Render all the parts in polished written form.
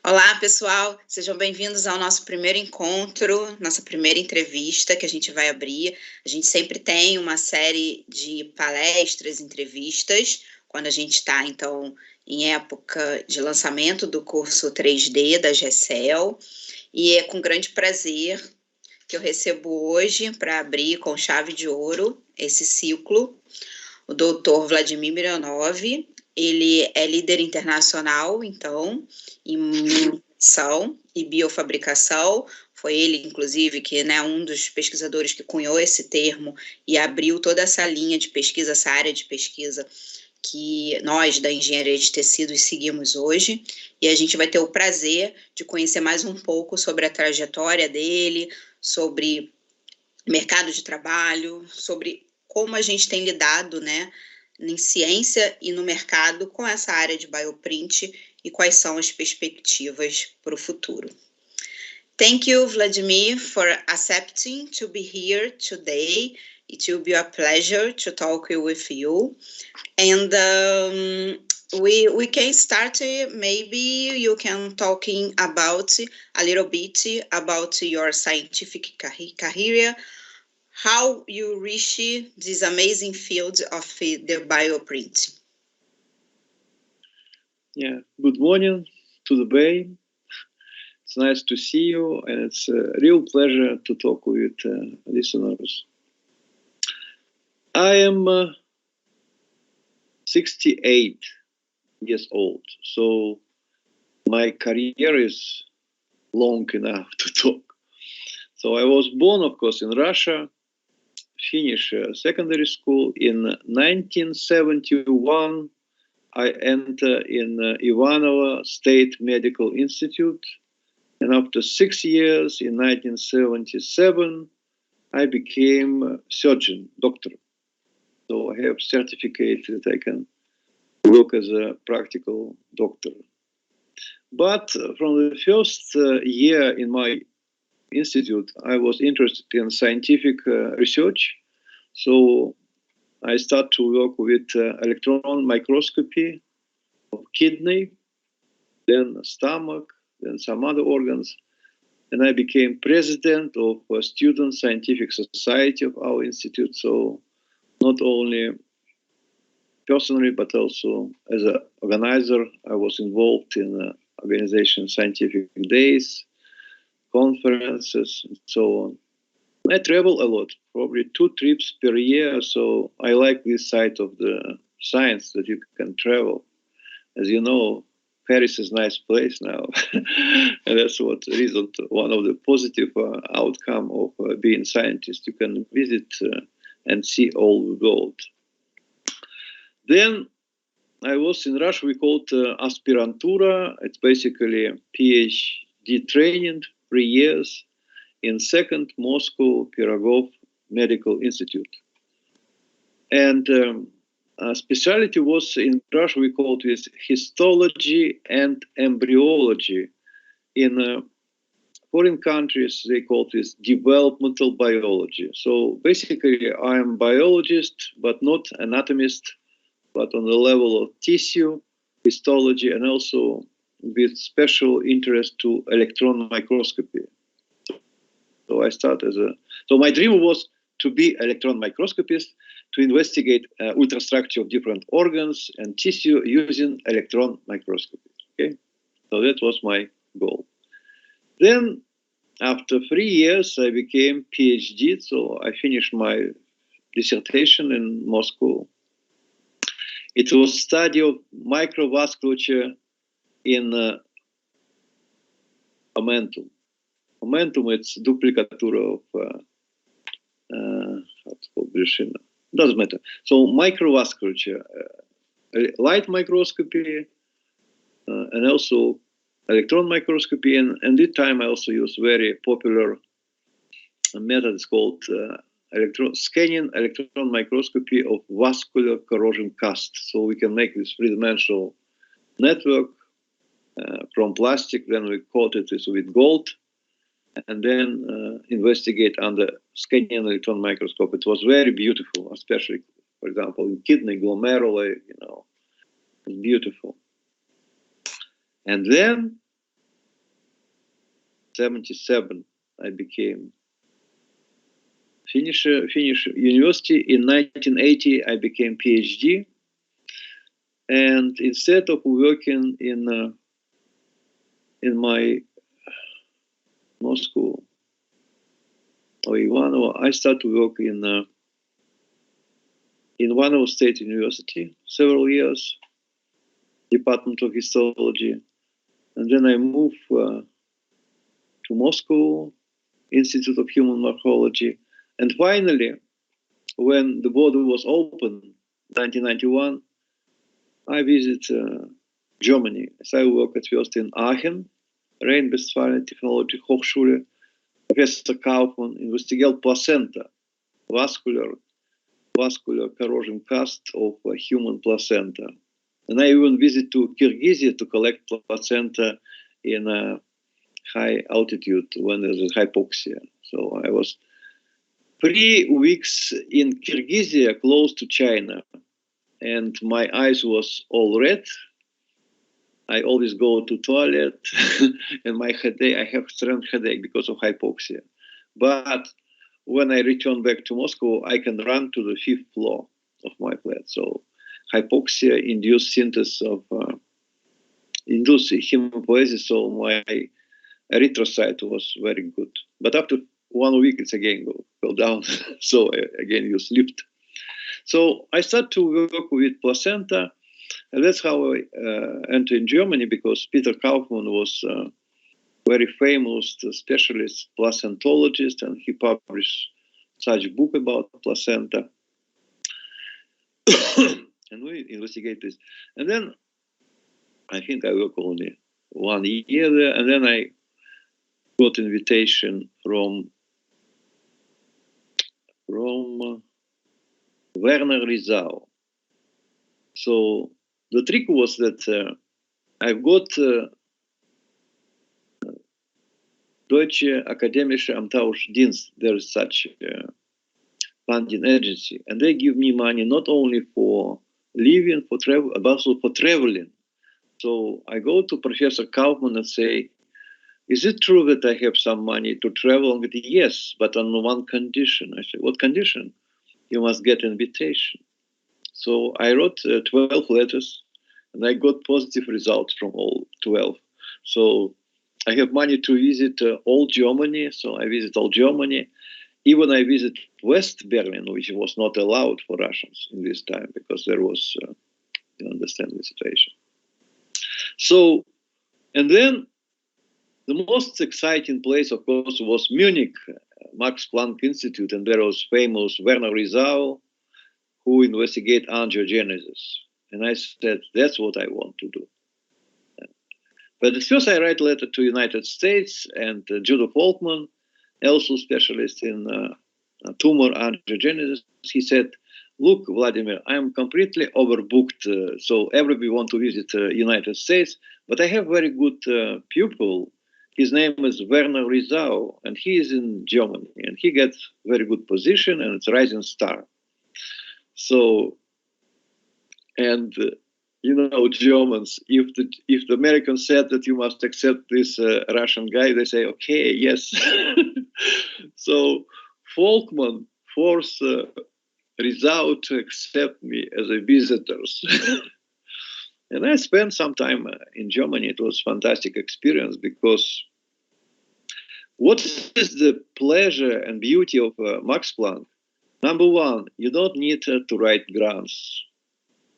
Olá, pessoal, sejam bem-vindos ao nosso primeiro encontro, nossa primeira entrevista que a gente vai abrir. A gente sempre tem uma série de palestras, entrevistas, quando a gente está, então, em época de lançamento do curso 3D da GECEL, e é com grande prazer que eu recebo hoje, para abrir com chave de ouro esse ciclo, o Dr Vladimir Mironov. Ele é líder internacional, então, em inscrição e biofabricação. Foi ele, inclusive, que é um dos pesquisadores que cunhou esse termo e abriu toda essa linha de pesquisa, essa área de pesquisa que nós, da engenharia de tecidos, seguimos hoje. E a gente vai ter o prazer de conhecer mais um pouco sobre a trajetória dele, sobre mercado de trabalho, sobre como a gente tem lidado, em ciência e no mercado com essa área de bioprint e quais são as perspectivas para o futuro. Thank you, Vladimir, for accepting to be here today. It will be a pleasure to talk with you. And we can start, maybe you can talking about a little bit about your scientific career, how you reach this amazing field of the bioprint. Yeah, good morning to the Bay. It's nice to see you, and it's a real pleasure to talk with listeners. I am 68 years old, so my career is long enough to talk. So I was born, of course, in Russia, finished secondary school. In 1971, I entered in Ivanovo State Medical Institute. And after 6 years, in 1977, I became a surgeon, doctor. So I have certificate that I can work as a practical doctor. But from the first year in my institute, I was interested in scientific research. So I started to work with electron microscopy of kidney, then stomach, then some other organs. And I became president of a student scientific society of our institute. So not only personally, but also as an organizer, I was involved in organization scientific days, conferences, and so on. I travel a lot, probably 2 trips per year. So I like this side of the science that you can travel. As you know, Paris is a nice place now. And that's what reason one of the positive outcome of being scientist. You can visit and see all the world. Then I was in Russia, we call it aspirantura. It's basically a PhD training, 3 years, in second Moscow Pirogov Medical Institute. And specialty was in Russia, we call it histology and embryology. In foreign countries, they call this developmental biology. So basically, I am a biologist, but not anatomist, but on the level of tissue, histology, and also with special interest to electron microscopy. So I started so my dream was to be electron microscopist, to investigate ultrastructure of different organs and tissue using electron microscopy. Okay, so that was my goal. Then after 3 years, I became PhD. So I finished my dissertation in Moscow. It was study of microvasculature in momentum. Momentum, it's duplicature of doesn't matter. So microvasculature, light microscopy, and also electron microscopy. And this time I also used very popular method. It's called scanning electron microscopy of vascular corrosion cast. So we can make this 3-dimensional network from plastic. Then we coated this with gold, and then investigate under scanning electron microscope. It was very beautiful, especially, for example, in kidney glomeruli, it's beautiful. And then 1977, I became finish university. In 1980, I became PhD. And instead of working in my Moscow or Ivanovo, I started to work in Ivanovo State University several years, Department of Histology, and then I moved to Moscow, Institute of Human Morphology, and finally, when the border was open, 1991, I visited Germany. So I worked at first in Aachen, Rhine-Westphalian Technology Hochschule. Professor Kaufmann investigated placenta, vascular corrosion cast of a human placenta. And I even visited to Kyrgyzia to collect placenta in a high altitude when there's a hypoxia. So I was 3 weeks in Kyrgyzia, close to China, and my eyes was all red. I always go to toilet, and my headache, I have strong headache because of hypoxia. But when I return back to Moscow, I can run to the 5th floor of my flat. So hypoxia induced synthesis of induced hematopoiesis, so my erythrocyte was very good. But after 1 week, it's again go down. So again, you slipped. So I started to work with placenta, and that's how I entered in Germany, because Peter Kaufmann was a very famous specialist placentologist, and he published such a book about placenta. And we investigate this. And then I think I worked only 1 year there, and then I got invitation from Werner Rizal. So the trick was that I've got Deutsche Akademische Amtauschdienst. There is such funding agency, and they give me money not only for living, for travel, but also for traveling. So I go to Professor Kaufmann and say, "Is it true that I have some money to travel?" With yes, but on one condition. I said, "What condition?" "You must get invitation." So I wrote 12 letters, and I got positive results from all 12. So I have money to visit all Germany. So I visit all Germany. Even I visit West Berlin, which was not allowed for Russians in this time, because there was, you understand the situation. So, and then the most exciting place, of course, was Munich, Max Planck Institute, and there was famous Werner Rizal, who investigate angiogenesis. And I said, that's what I want to do. But at first I write a letter to United States, and Judo Folkman, also specialist in tumor angiogenesis, he said, "Look, Vladimir, I'm completely overbooked, so everybody want to visit United States, but I have very good pupil. His name is Werner Rizal, and he is in Germany, and he gets very good position, and it's rising star." So, and you know, Germans, if the Americans said that you must accept this Russian guy, they say, okay, yes. So Folkman forced Rizal to accept me as a visitor. And I spent some time in Germany. It was a fantastic experience, because what is the pleasure and beauty of Max Planck? Number one, you don't need to write grants.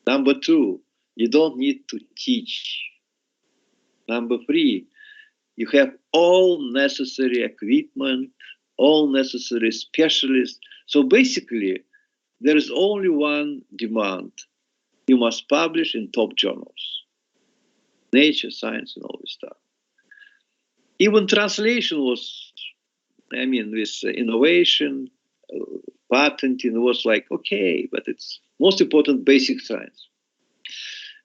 Number two, you don't need to teach. Number three, you have all necessary equipment, all necessary specialists. So basically, there is only one demand. You must publish in top journals, Nature, Science, and all this stuff. Even translation was, I mean, with innovation, patenting was like, okay, but it's most important basic science.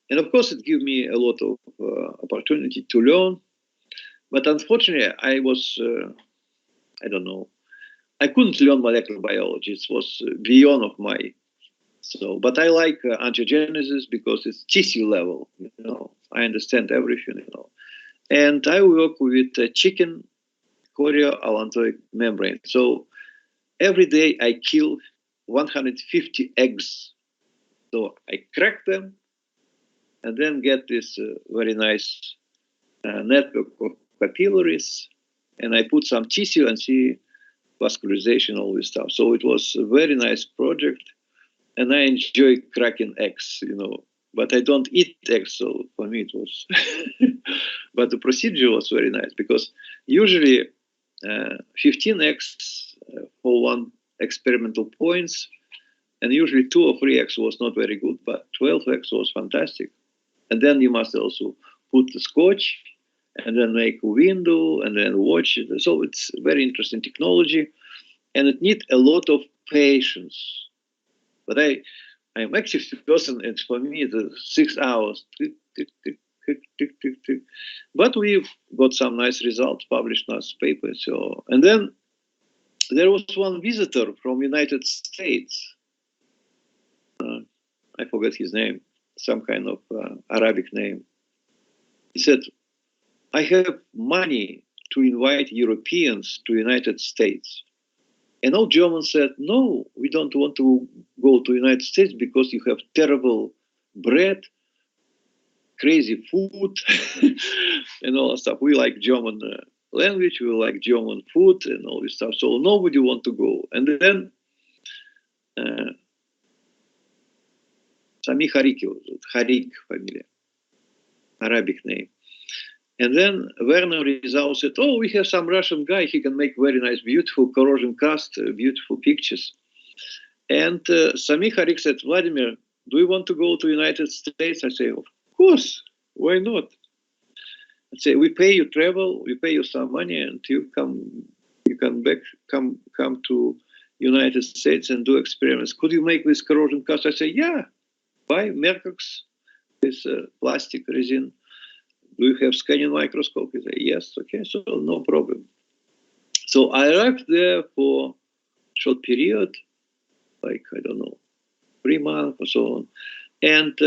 And of course, it gave me a lot of opportunity to learn. But unfortunately, I was, I don't know, I couldn't learn molecular biology. It was beyond of my, so, but I like angiogenesis because it's tissue level, you know, I understand everything, you know. And I work with chicken chorioallantoic membrane. So every day I kill 150 eggs. So I crack them and then get this very nice network of capillaries, and I put some tissue and see vascularization, all this stuff. So it was a very nice project, and I enjoy cracking eggs, but I don't eat eggs, so for me it was, but the procedure was very nice, because usually 15 eggs for one experimental points, and usually 2 or 3 eggs was not very good, but 12 eggs was fantastic. And then you must also put the scotch, and then make a window, and then watch it. So it's very interesting technology, and it needs a lot of patience. But I'm active person, and for me it's 6 hours. Tick, tick, tick, tick, tick, tick, tick. But we've got some nice results, published nice papers. So, and then there was one visitor from United States. I forget his name, some kind of Arabic name. He said, I have money to invite Europeans to United States. And all Germans said, no, we don't want to go to United States because you have terrible bread, crazy food, and all that stuff. We like German language, we like German food and all this stuff. So nobody want to go. And then Sami Hariki was it, Harik family, Arabic name. And then Werner Rizal said, oh, we have some Russian guy, he can make very nice, beautiful corrosion cast, beautiful pictures. And Sami Harik said, Vladimir, do you want to go to United States? I say, of course, why not? I say, we pay you travel, we pay you some money, and you come back to United States and do experiments. Could you make this corrosion cast? I say, yeah, buy Mercox, this plastic resin. Do you have scanning microscope? He said, yes, okay, so no problem. So I arrived there for a short period, like, I don't know, 3 months or so on. And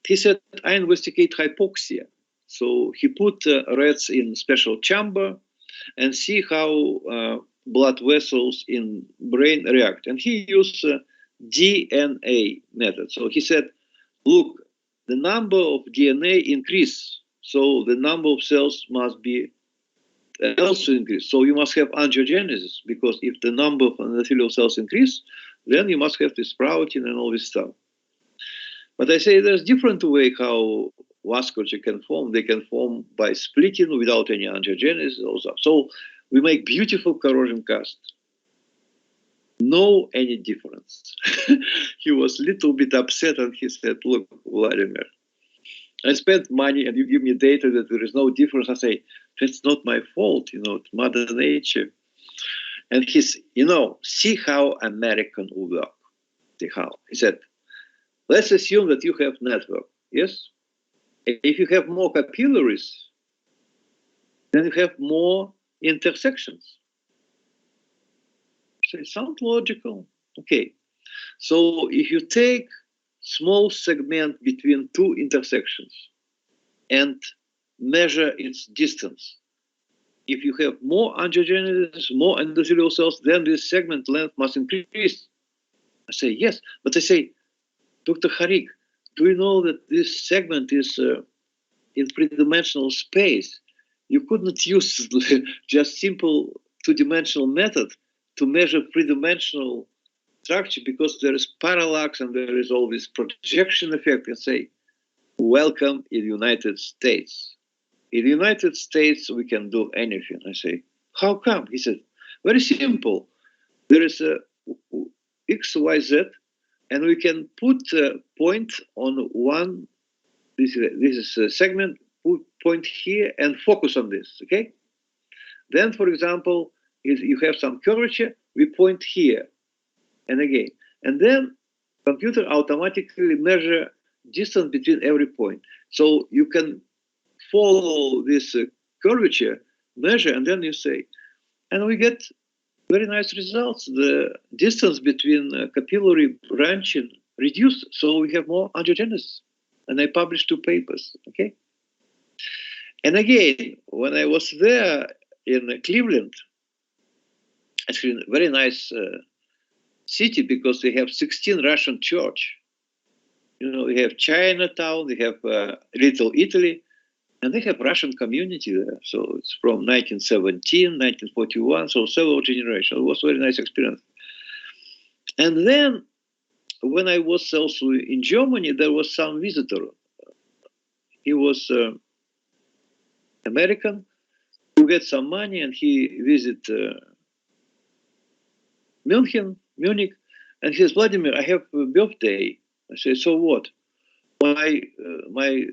he said, I investigate hypoxia. So he put rats in special chamber and see how blood vessels in brain react. And he used DNA method. So he said, look, the number of DNA increase. So the number of cells must be also increase. So you must have angiogenesis, because if the number of endothelial cells increase, then you must have this sprouting and all this stuff. But I say there's different way how vasculature can form. They can form by splitting without any angiogenesis also. So we make beautiful corrosion cast. No any difference. He was a little bit upset, and he said, look, Vladimir, I spent money and you give me data that there is no difference. I say, that's not my fault, it's Mother Nature. And he's, see how American will work. See how. He said, let's assume that you have network, yes? If you have more capillaries, then you have more intersections. So it sounds logical. Okay. So if you take small segment between 2 intersections and measure its distance, if you have more angiogenesis, more endothelial cells, then this segment length must increase. I say, yes. But I say, Dr. Harik, do you know that this segment is in 3-dimensional space? You couldn't use just simple 2-dimensional method to measure 3-dimensional structure, because there is parallax and there is all this projection effect, and say, welcome in the United States. In the United States, we can do anything. I say, how come? He said, very simple. There is a X, Y, Z, and we can put a point on one, this is a segment, put point here and focus on this, okay? Then, for example, if you have some curvature, we point here. And again, and then computer automatically measure distance between every point. So you can follow this curvature, measure, and then you say, and we get very nice results. The distance between capillary branching reduced, so we have more angiogenesis. And I published 2 papers, okay? And again, when I was there, in Cleveland, actually a very nice city because they have 16 Russian church. You know, they have Chinatown, they have Little Italy, and they have Russian community there. So it's from 1917, 1941, so several generations. It was a very nice experience. And then when I was also in Germany, there was some visitor. He was American who get some money, and he visit Munich, and he says, Vladimir, I have a birthday. I say, so what? My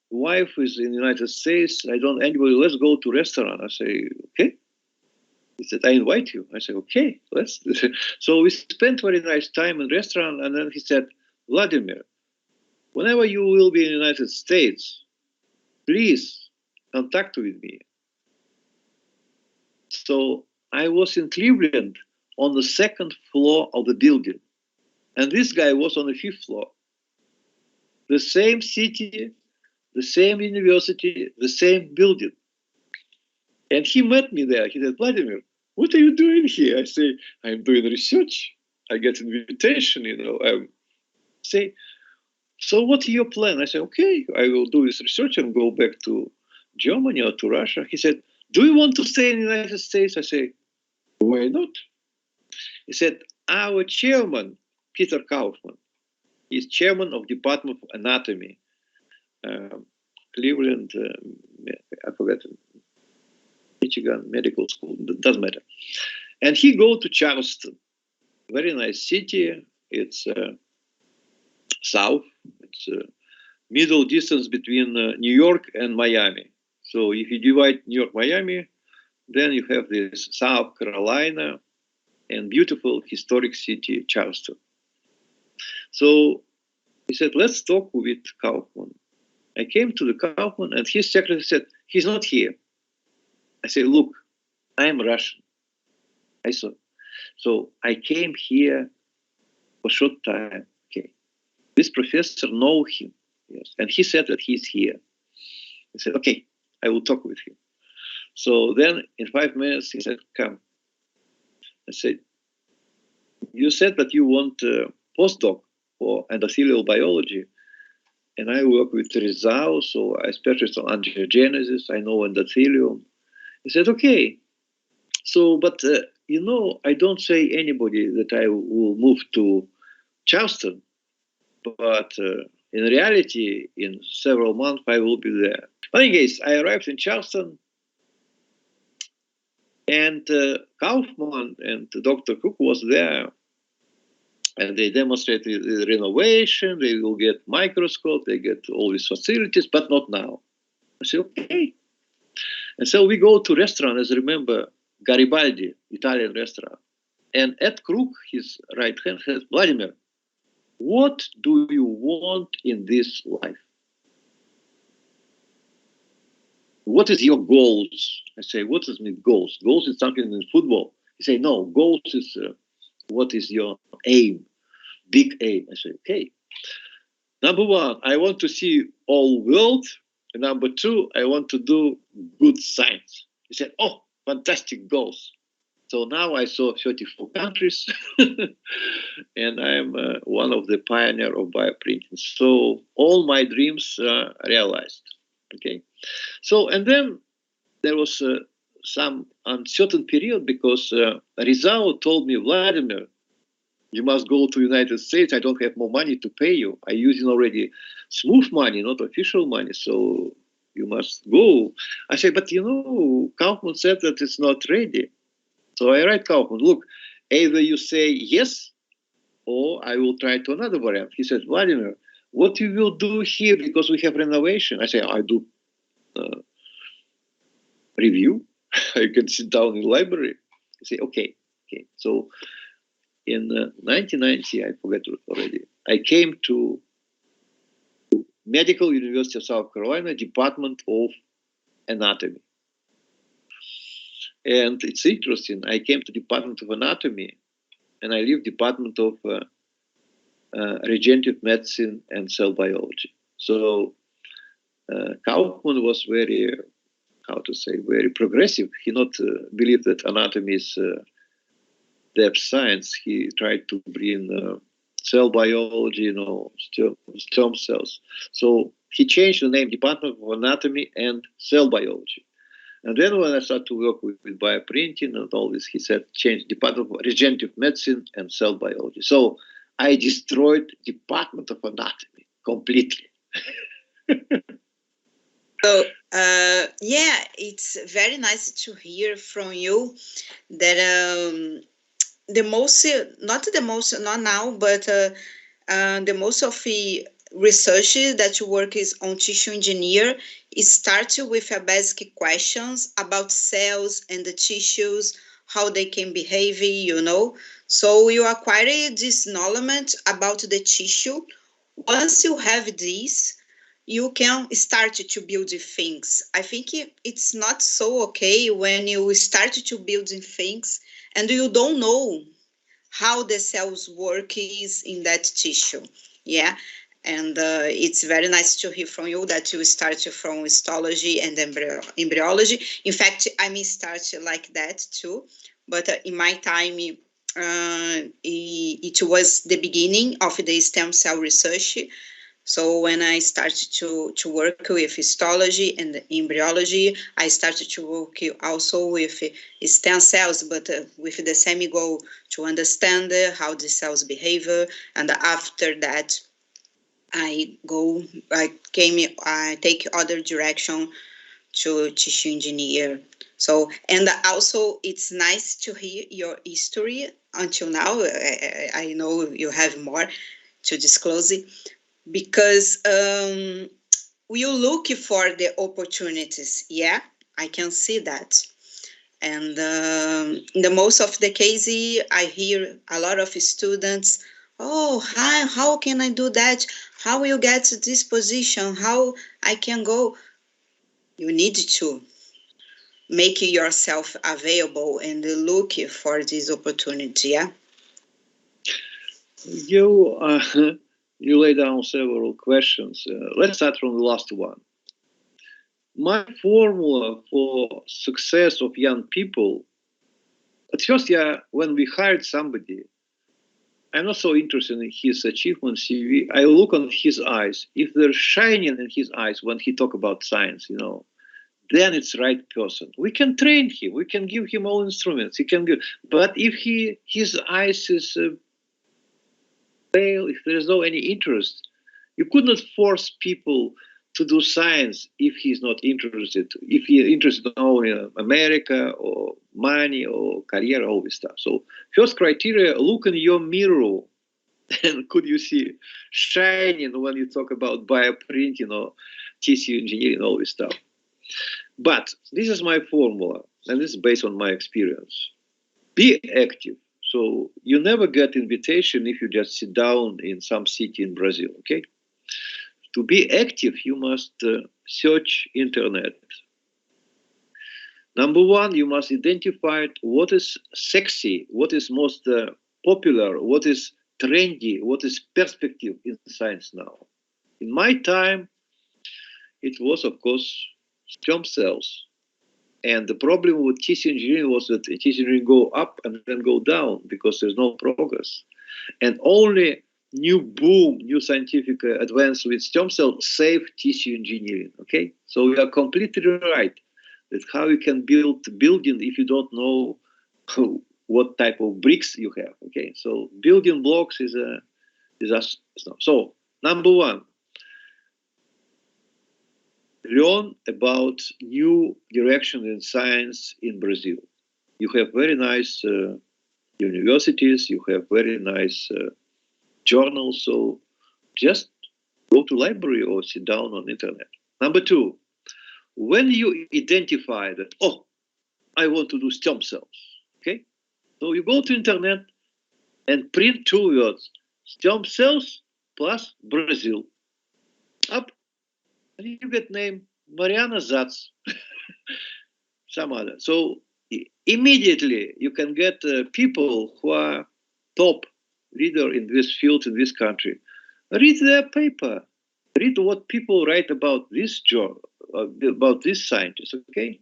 wife is in the United States. I don't anybody. Let's go to restaurant. I say, okay. He said, I invite you. I say, okay, let's. So we spent very nice time in restaurant, and then he said, Vladimir, whenever you will be in the United States, please contact with me. So I was in Cleveland on the 2nd floor of the building, and this guy was on the 5th floor. The same city, the same university, the same building. And he met me there. He said, Vladimir, what are you doing here? I say, I'm doing research. I get invitation, you know. I say, so what is your plan? I say, okay, I will do this research and go back to Germany or to Russia. He said, do you want to stay in the United States? I say, why not? He said, our chairman, Peter Kaufman, is chairman of Department of Anatomy, Cleveland, I forgot, Michigan Medical School, doesn't matter. And he go to Charleston, very nice city. It's south, it's middle distance between New York and Miami. So if you divide New York, Miami, then you have this South Carolina and beautiful historic city, Charleston. So he said, let's talk with Kaufman. I came to the Kaufman, and his secretary said, he's not here. I said, look, I'm Russian. I said, so I came here for a short time. Okay. This professor know him. Yes. And he said that he's here. I said, okay, I will talk with him. So then in 5 minutes, he said, come. I said, you said that you want a postdoc for endothelial biology. And I work with Rizal, so I specialize on angiogenesis. I know endothelium. He said, okay. So, but, you know, I don't say anybody that I will move to Charleston. But in reality, in several months, I will be there. But in any case, I arrived in Charleston. And Kaufman and Dr. Cook was there. And they demonstrated the renovation. They will get microscope. They get all these facilities, but not now. I said, okay. And so we go to restaurant, as I remember, Garibaldi, Italian restaurant. And Ed Crook, his right hand, says, Vladimir, what do you want in this life? What is your goals? I say, what is my goals? Goals is something in football. He say, no, goals is what is your aim? Big aim. I say, okay. Number one, I want to see all world. And number two, I want to do good science. He said, oh, fantastic goals. So now I saw 34 countries, and I'm one of the pioneers of bioprinting. So all my dreams are realized. Okay. So, and then there was some uncertain period because Rizal told me, Vladimir, you must go to United States. I don't have more money to pay you. I'm using already smooth money, not official money. So you must go. I said, but you know, Kaufman said that it's not ready. So I write Kaufman, look, either you say yes, or I will try to another variant. He said, Vladimir, what you will do here because we have renovation? I say, I do review. I can sit down in the library. I say, okay, okay. So in 1990, I forget already, I came to Medical University of South Carolina, Department of Anatomy. And it's interesting, I came to Department of Anatomy, and I leave Department of Regenerative Medicine and Cell Biology. So Kaufman was very how to say, very progressive. He not believed that anatomy is depth science. He tried to bring cell biology, you know, stem cells. So he changed the name Department of Anatomy and Cell Biology. And then when I started to work with bioprinting and all this, he said, change Department of Regenerative Medicine and Cell Biology. So I destroyed Department of Anatomy completely. So, yeah, it's very nice to hear from you that not now, but the most of the research that you work is on tissue engineer. It starts with a basic questions about cells and the tissues, how they can behave, you know. So you acquire this knowledge about the tissue. Once you have this, you can start to build things. I think it's not so okay when you start to build things and you don't know how the cells work is in that tissue. Yeah. And it's very nice to hear from you that you start from histology and embryology. In fact, I may start like that too. But in my time, it was the beginning of the stem cell research. So when I started to work with histology and embryology, I started to work also with stem cells, but with the same goal to understand how the cells behave. And after that, I take other direction to tissue engineer. So, and also it's nice to hear your history until now. I know you have more to disclose it, because you look for the opportunities. Yeah, I can see that. And in the most of the cases, I hear a lot of students, oh, how can I do that? How will you get to this position? How I can go? You need to make yourself available and look for this opportunity, yeah? You lay down several questions. Let's start from the last one. My formula for success of young people, at first, yeah, when we hired somebody, I'm not so interested in his achievement CV. I look on his eyes. If they're shining in his eyes when he talk about science, you know, then it's right person. We can train him. We can give him all instruments. He can give. But if his eyes is pale, if there is no any interest, you could not force people to do science if he's not interested. If he is interested only in America or money or career, all this stuff. So first criteria: look in your mirror, and could you see shining when you talk about bioprinting or tissue engineering, all this stuff. But this is my formula, and this is based on my experience. Be active. So you never get invitation if you just sit down in some city in Brazil, okay? To be active, you must search internet. Number one, you must identify what is sexy, what is most popular, what is trendy, what is perspective in science now. In my time, it was, of course, stem cells. And the problem with tissue engineering was that tissue engineering go up and then go down because there's no progress. And only new scientific advance with stem cell save tissue engineering, okay? So we are completely right that how you can build building if you don't know what type of bricks you have, okay? So building blocks is a disaster. So number one, learn about new direction in science in Brazil. You have very nice universities, you have very nice journals, so just go to library or sit down on internet. Number two, when you identify that, oh, I want to do stem cells, okay? So you go to internet and print two words, stem cells plus Brazil, up. And you get name Mariana Zatz, some other. So immediately you can get people who are top leader in this field in this country. Read their paper. Read what people write about this about this scientist, okay?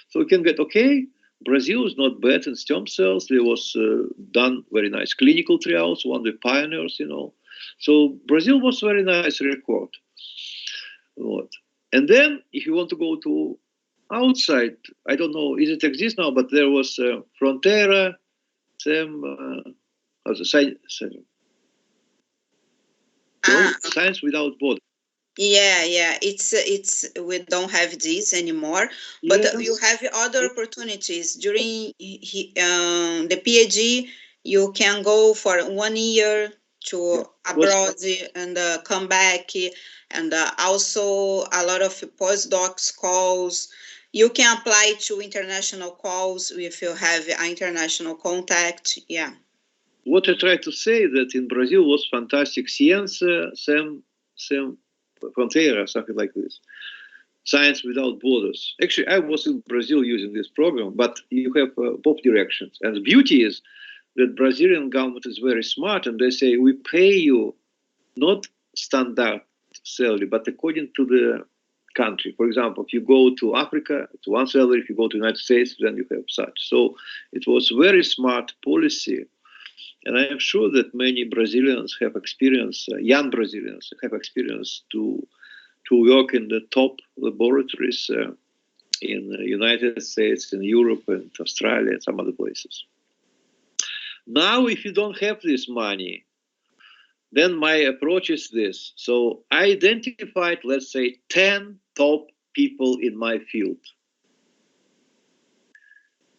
So we can get, okay, Brazil is not bad in stem cells. There was done very nice clinical trials, one of the pioneers, you know. So Brazil was very nice record. What? And then if you want to go to outside, I don't know, is it exist now, but there was Fronteira, Science Without Borders. Yeah. It's we don't have this anymore, but Yes. you have other opportunities during the PhD. You can go for 1 year to abroad and come back, and also a lot of postdocs calls. You can apply to international calls if you have an international contact. Yeah. What I try to say that in Brazil was fantastic ciência sem fronteira, something like this. Science Without Borders. Actually, I was in Brazil using this program, but you have both directions. And the beauty is that Brazilian government is very smart, and they say, we pay you not standard salary, but according to the country. For example, if you go to Africa, it's one salary. If you go to the United States, then you have such. So it was very smart policy. And I am sure that many Brazilians have experience, young Brazilians have experience to work in the top laboratories in the United States, in Europe, and Australia, and some other places. Now, if you don't have this money, then my approach is this. So I identified, let's say, 10 top people in my field.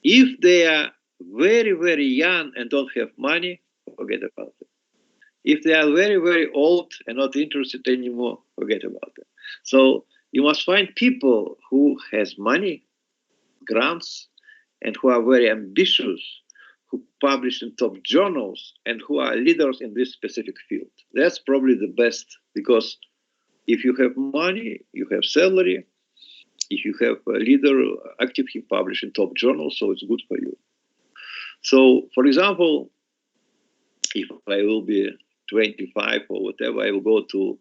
If they are very, very young and don't have money, forget about it. If they are very, very old and not interested anymore, forget about it. So you must find people who has money, grants, and who are very ambitious, who publish in top journals, and who are leaders in this specific field. That's probably the best, because if you have money, you have salary. If you have a leader active, he publish in top journals, so it's good for you. So, for example, if I will be 25 or whatever, I will go to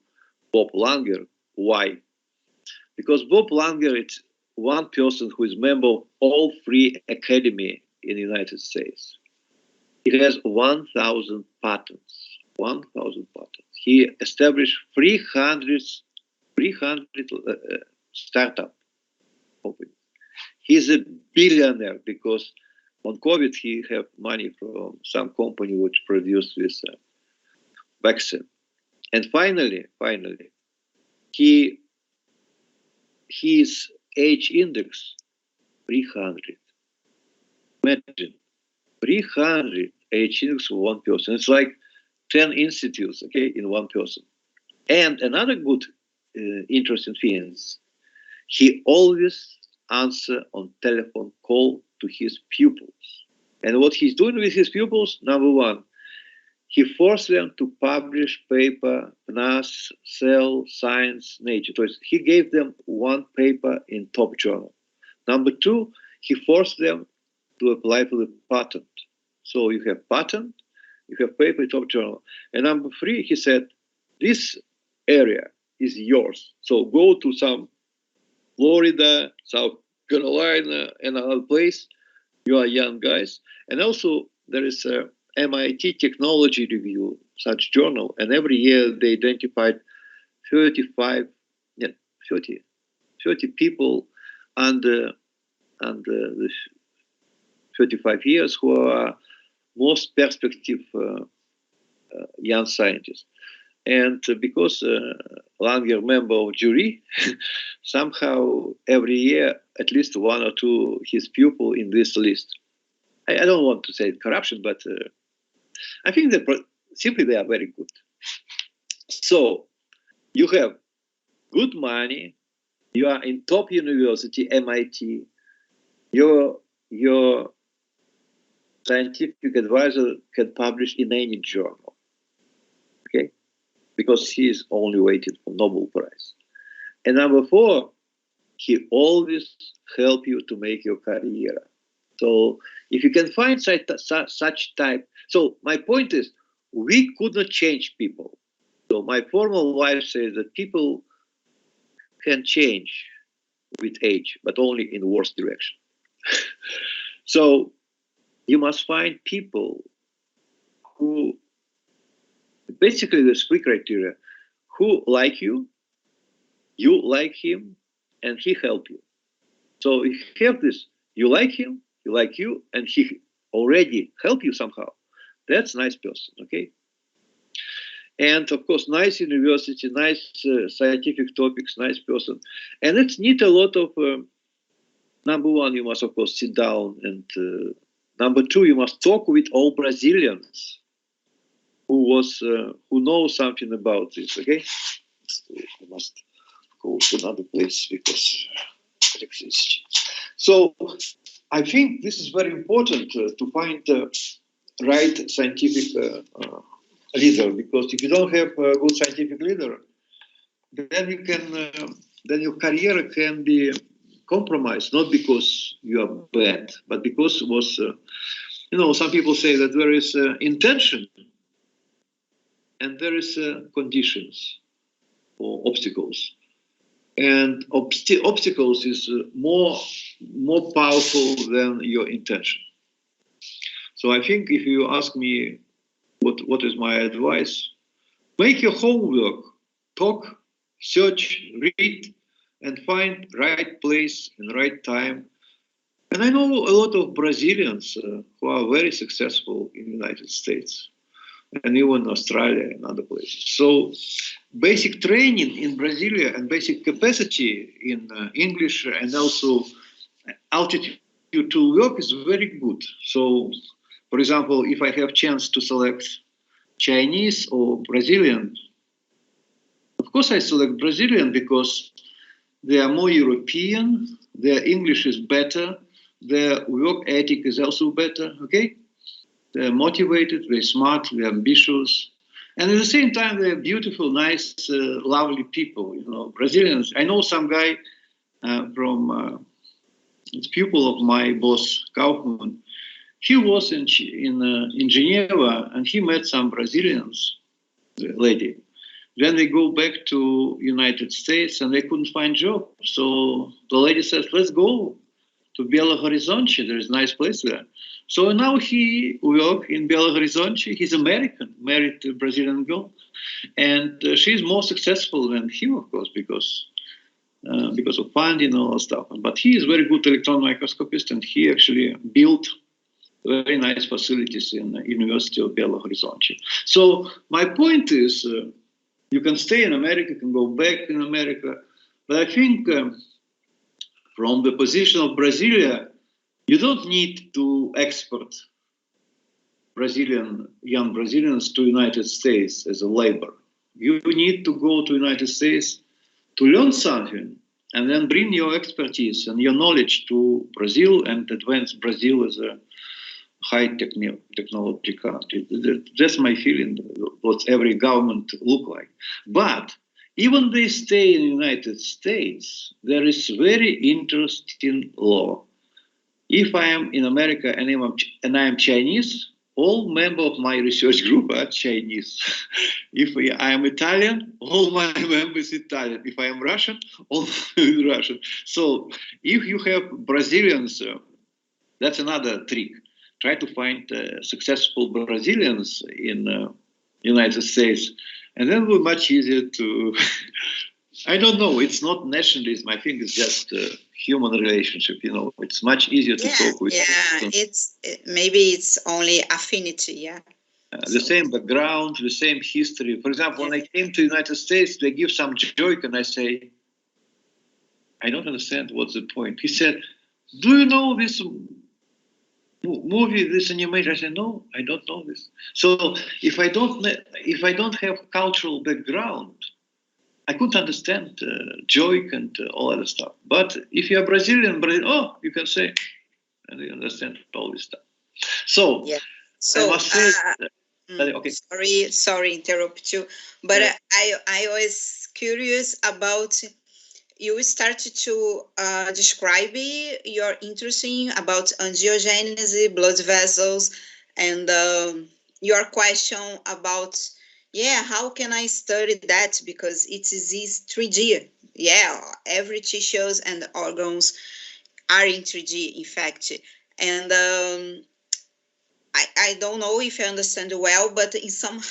Bob Langer. Why? Because Bob Langer is one person who is member of all three academy in the United States. He has 1,000 patents. 1,000 patents. He established 300 startup companies. He's a billionaire because on COVID, he have money from some company which produced this vaccine. And finally, his age index, 300. Imagine, 300 age index for one person. It's like 10 institutes, okay, in one person. And another good, interesting thing is he always answer on telephone call to his pupils. And what he's doing with his pupils, number one, he forced them to publish paper, PNAS, Cell, Science, Nature. So he gave them one paper in top journal. Number two, he forced them to apply for the patent. So you have patent, you have paper in top journal. And number three, he said, this area is yours. So go to some Florida, South Carolina, and another place. You are young guys. And also there is a MIT Technology Review, such journal, and every year they identified 30 people under the 35 years who are most perspective young scientists. And because Langer member of jury, somehow every year at least one or two his pupil in this list. I don't want to say corruption, but I think that simply they are very good. So you have good money, you are in top university, MIT, your scientific advisor can publish in any journal, okay? Because he is only waiting for Nobel Prize. And number four, he always help you to make your career. So if you can find such type, so my point is, we could not change people. So my former wife says that people can change, with age, but only in the worst direction. So you must find people who, basically there's three criteria: who like you like him, and he help you. So if you have this, you like him, he like you, and he already help you somehow, that's a nice person, okay? And of course, nice university, nice scientific topics, nice person. And it's need a lot of, number one, you must of course sit down, and number two, you must talk with all Brazilians who know something about this, okay? I must go to another place because electricity. So I think this is very important to find the right scientific leader, because if you don't have a good scientific leader, then you can, then your career can be compromised, not because you are bad, but because it was, you know, some people say that there is intention and there is conditions or obstacles. And obstacles is more powerful than your intention. So I think if you ask me what is my advice, make your homework, talk, search, read, and find right place and right time. And I know a lot of Brazilians who are very successful in the United States and even Australia and other places. So basic training in Brasilia and basic capacity in English and also altitude to work is very good. So, for example, if I have chance to select Chinese or Brazilian, of course I select Brazilian because they are more European, their English is better, their work ethic is also better, okay? They're motivated, they're smart, they're ambitious. And at the same time, they're beautiful, nice, lovely people, you know, Brazilians. I know some guy from, it's pupil of my boss, Kaufman. He was in Geneva and he met some Brazilians, lady. Then they go back to United States and they couldn't find job. So the lady says, let's go to Belo Horizonte. There's a nice place there. So now he works in Belo Horizonte. He's American, married to a Brazilian girl. And she's more successful than him, of course, because of funding and all that stuff. But he is very good electron microscopist, and he actually built very nice facilities in the University of Belo Horizonte. So my point is, you can stay in America, you can go back in America. But I think from the position of Brasilia, you don't need to export young Brazilians to United States as a labor. You need to go to United States to learn something and then bring your expertise and your knowledge to Brazil and advance Brazil as a high technology country. That's my feeling, what every government look like. But even they stay in the United States, there is very interesting law. If I am in America and I am Chinese, all members of my research group are Chinese. If I am Italian, all my members are Italian. If I am Russian, all Russian. So if you have Brazilians, that's another trick. Try to find successful Brazilians in United States, and then it will be much easier to, I don't know, it's not nationalism, I think it's just human relationship, you know, it's much easier to talk with. Yeah, maybe it's only affinity, yeah. The same background, the same history. For example, when I came to the United States, they give some joke and I say, I don't understand what's the point. He said, do you know this movie, this animation? I said, no, I don't know this. So if I don't have cultural background, I couldn't understand joke and all other stuff. But if you are Brazilian, oh, you can say, and you understand all this stuff. So, yeah. So I must say, okay. Sorry, interrupt you. But yeah. I was curious about, you started to describe your interest about angiogenesis, blood vessels, and your question about, how can I study that? Because it is 3D. Yeah, every tissues and organs are in 3D, in fact. And I don't know if I understand well, but in some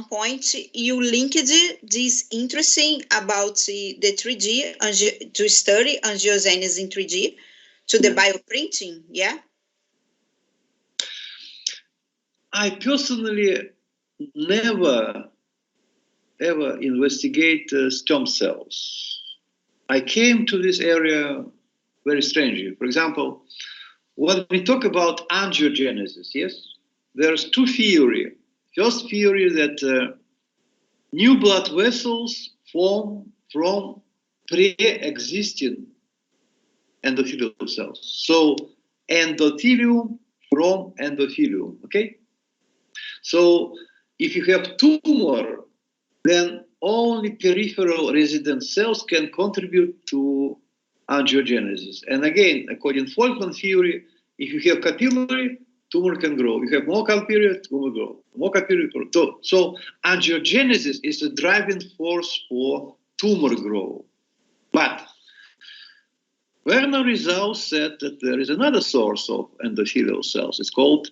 point, you linked this interesting about the 3D, to study angiogenesis in 3D to the bioprinting, yeah? I personally never ever investigate stem cells. I came to this area very strangely. For example, when we talk about angiogenesis, yes, there's two theories. First theory that new blood vessels form from pre-existing endothelial cells. So endothelium from endothelium, okay? So if you have tumor, then only peripheral resident cells can contribute to angiogenesis. And again, according to Folkman theory, if you have capillary, tumor can grow. If you have more capillary, tumor grow. More capillary, grow. So angiogenesis is the driving force for tumor growth. But Werner Rizal said that there is another source of endothelial cells. It's called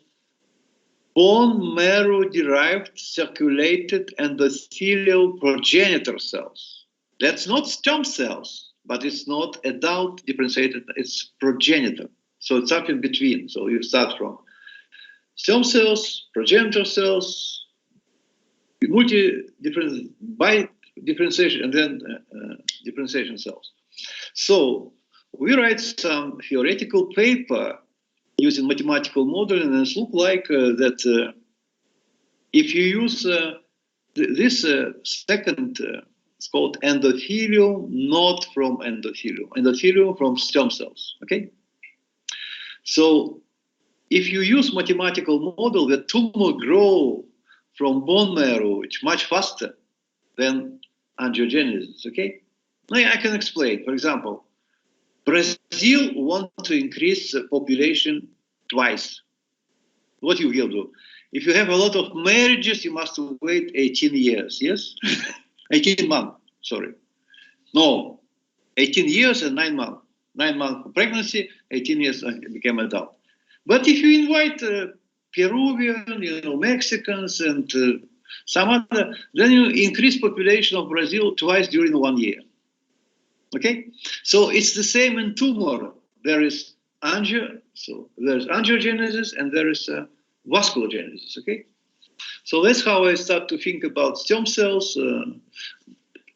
bone marrow-derived circulated endothelial progenitor cells. That's not stem cells, but it's not adult differentiated, it's progenitor. So it's up in between. So you start from stem cells, progenitor cells, by differentiation, and then differentiation cells. So we write some theoretical paper using mathematical modeling, and it looks like that if you use this second, it's called endothelium, not from endothelium, endothelium from stem cells, okay? So if you use mathematical model, the tumor grow from bone marrow, it's much faster than angiogenesis, okay? Now I can explain. For example, Brazil wants to increase the population twice. What you will do? If you have a lot of marriages, you must wait 18 years, yes? 18 months, sorry. No, 18 years and 9 months. 9 months pregnancy, 18 years became adult. But if you invite Peruvian, Mexicans, and some other, then you increase population of Brazil twice during 1 year. Okay, so it's the same in tumor. There is there's angiogenesis and there is vasculogenesis. Okay, so that's how I start to think about stem cells.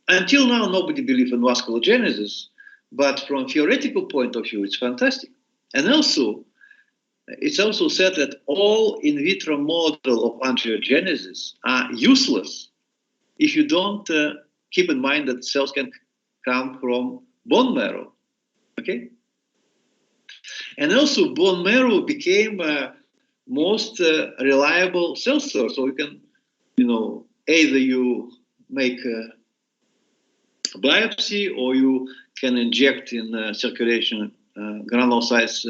Until now, nobody believed in vasculogenesis, but from theoretical point of view, it's fantastic. And also, it's also said that all in vitro model of angiogenesis are useless if you don't keep in mind that cells can come from bone marrow, okay? And also bone marrow became most reliable cell source. So you can, either you make a biopsy or you can inject in circulation granulocytes,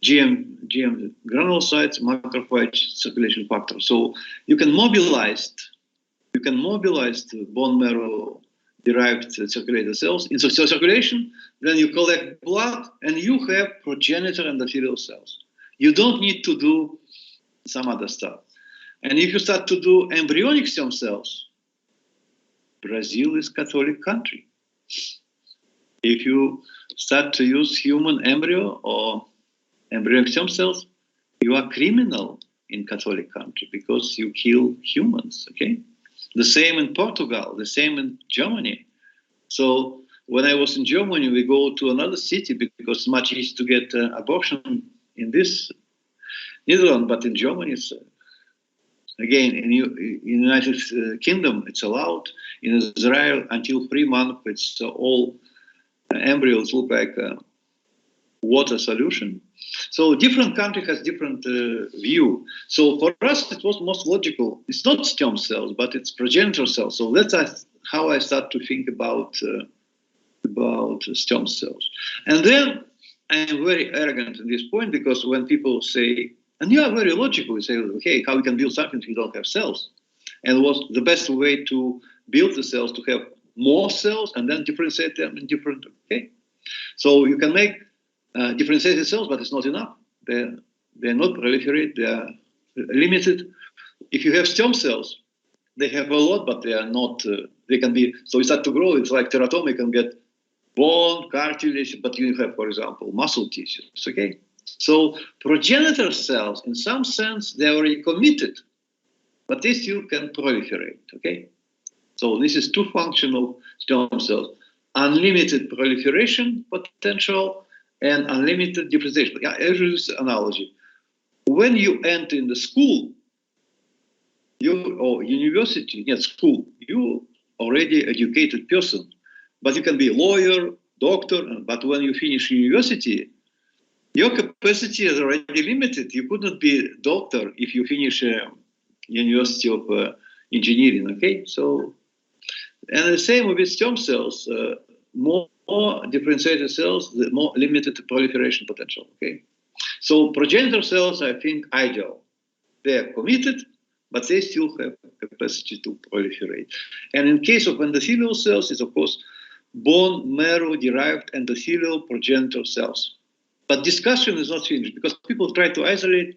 GM granulocytes, macrophage circulation factor. So you can mobilize the bone marrow derived circulated cells into cell circulation, then you collect blood and you have progenitor endothelial cells. You don't need to do some other stuff. And if you start to do embryonic stem cells, Brazil is a Catholic country. If you start to use human embryo or embryonic stem cells, you are criminal in Catholic country because you kill humans, okay? The same in Portugal, the same in Germany. So when I was in Germany, we go to another city because it's much easier to get abortion in this Netherlands, but in Germany, it's again, in United Kingdom, it's allowed. In Israel, until 3 months, it's all embryos look like water solution. So different country has different view. So for us, it was most logical. It's not stem cells, but it's progenitor cells. So that's how I start to think about stem cells. And then I'm very arrogant at this point because when people say, and you are very logical, you say, okay, how we can build something if you don't have cells? And what's the best way to build the cells to have more cells and then differentiate them in different, okay? So you can make differentiated cells, but it's not enough. They're not proliferate, they are limited. If you have stem cells, they have a lot, but they are not, they can be, so you start to grow, it's like teratoma, you can get bone, cartilage, but you have, for example, muscle tissues, okay? So progenitor cells, in some sense, they're already committed, but they still can proliferate, okay? So this is two functional stem cells, unlimited proliferation potential and unlimited differentiation. Yeah, I use this analogy. When you enter in the school, or university, not school, you already educated person, but you can be a lawyer, doctor, but when you finish university, your capacity is already limited. You could not be a doctor if you finish University of Engineering, okay? So, and the same with stem cells, more differentiated cells, the more limited proliferation potential, okay? So progenitor cells, I think, ideal. They're committed, but they still have capacity to proliferate. And in case of endothelial cells, it's of course bone marrow-derived endothelial progenitor cells. But discussion is not finished because people try to isolate,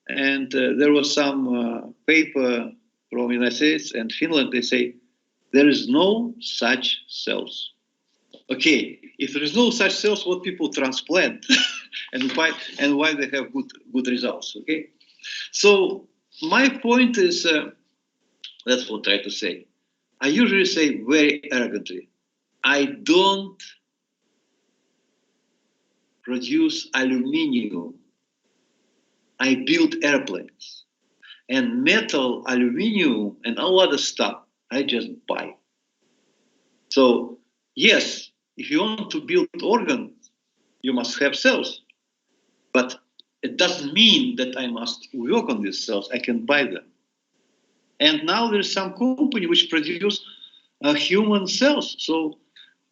and there was some paper from the United States and Finland, they say, there is no such cells. Okay, if there is no such cells, what people transplant and why they have good results, okay? So my point is, that's what I try to say. I usually say very arrogantly, I don't produce aluminium. I build airplanes. And metal, aluminium, and all other stuff, I just buy. So yes, if you want to build organs, you must have cells. But it doesn't mean that I must work on these cells. I can buy them. And now there's some company which produce human cells. So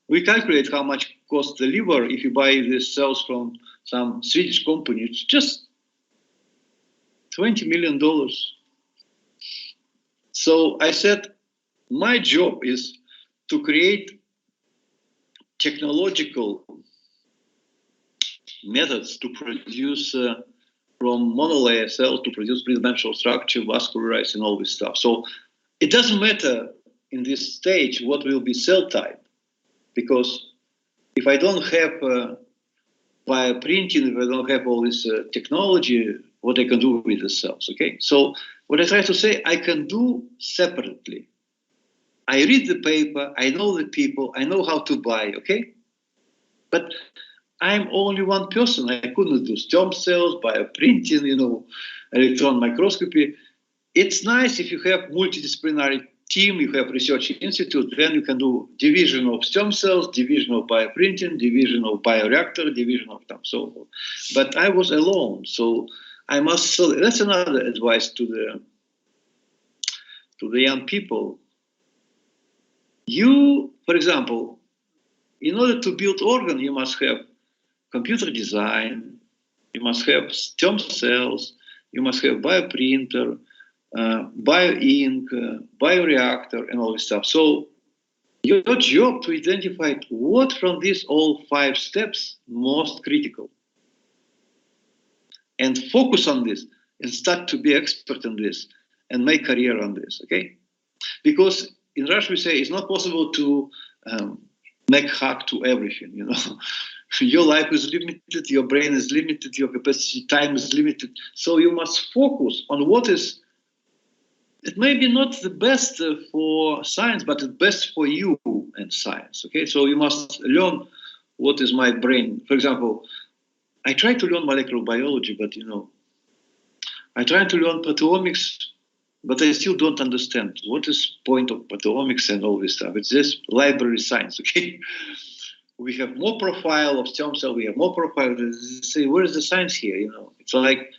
we calculate how much costs the liver if you buy these cells from some Swedish company. It's just $20 million. So I said, my job is to create technological methods to produce from monolayer cells to produce three-dimensional structure, vascularized, and all this stuff. So it doesn't matter in this stage what will be cell type, because if I don't have bioprinting, if I don't have all this technology, what I can do with the cells, okay? So what I try to say, I can do separately. I read the paper, I know the people, I know how to buy, okay? But I'm only one person. I couldn't do stem cells, bioprinting, you know, electron microscopy. It's nice if you have multidisciplinary team, you have research institute, then you can do division of stem cells, division of bioprinting, division of bioreactor, division of them. So, but I was alone, so I must. So that's another advice to the young people. You, for example, in order to build organ, you must have computer design, you must have stem cells, you must have bioprinter, bioink, bioreactor, and all this stuff. So your job to identify what from these all 5 steps most critical, and focus on this and start to be expert in this and make career on this, okay? Because in Russia we say it's not possible to make hack to everything, you know. Your life is limited, your brain is limited, your capacity, time is limited. So you must focus on what is, it may be not the best for science, but the best for you and science, okay? So you must learn what is my brain. For example, I try to learn molecular biology, but you know, I try to learn proteomics, but I still don't understand what is point of proteomics and all this stuff. It's just library science, okay? We have more profile of stem cell, we have more profile. Say, where is the science here? You know, it's like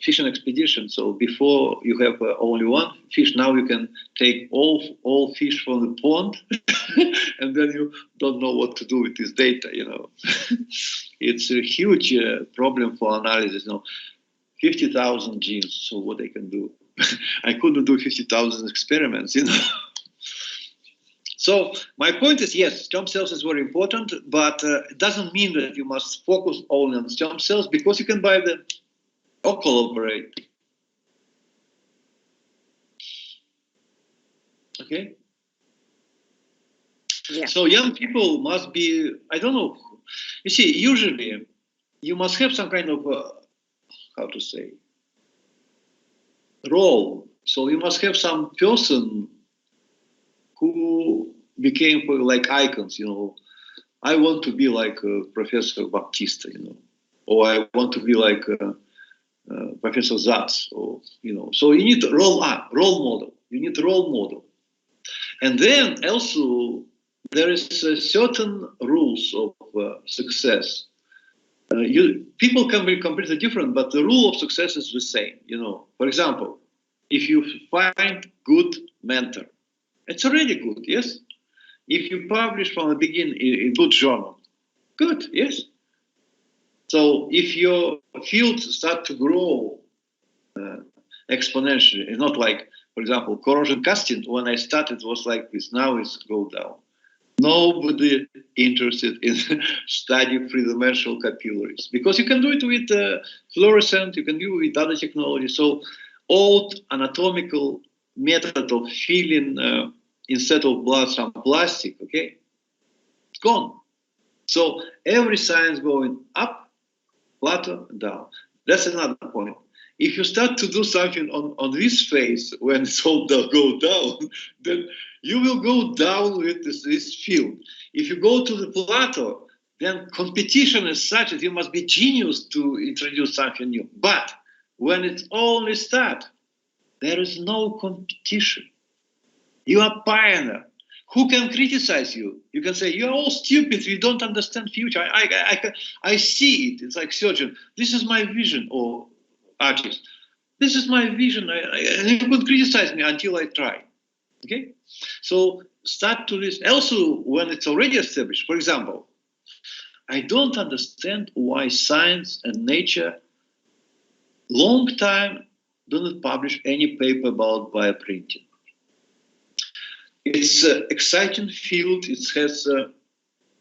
fishing expedition. So before you have only one fish, now you can take all fish from the pond, and then you don't know what to do with this data. You know, it's a huge problem for analysis. You know, 50,000 genes. So what I can do? I couldn't do 50,000 experiments. You know. So my point is, yes, stem cells is very important, but it doesn't mean that you must focus only on stem cells, because you can buy them or collaborate. Okay? Yeah. So young people must be, I don't know, you see, usually you must have some kind of, how to say, role. So you must have some person who became like icons, you know. I want to be like Professor Baptista, you know, or I want to be like Professor Zatz, or, you know. So you need role model. You need role model. And then also there is certain rules of success. People can be completely different, but the rule of success is the same. You know, for example, if you find good mentor, it's already good, yes. If you publish from the beginning a good journal, good, yes. So if your field start to grow exponentially, it's not like, for example, corrosion casting. When I started, was like this. Now it's go down. Nobody interested in study three-dimensional capillaries, because you can do it with fluorescent, you can do it with other technology. So old anatomical method of filling instead of blood some plastic, okay, it's gone. So every science going up, plateau, down. That's another point. If you start to do something on this phase when it's all go down, then you will go down with this field. If you go to the plateau, then competition is such that you must be genius to introduce something new. But when it's only start, there is no competition. You are pioneer. Who can criticize you? You can say, you're all stupid, you don't understand future. I see it. It's like surgeon. This is my vision, or artist. This is my vision. And you could criticize me until I try. Okay? So start to listen. Also, when it's already established, for example, I don't understand why science and nature long time do not publish any paper about bioprinting. It's an exciting field. It has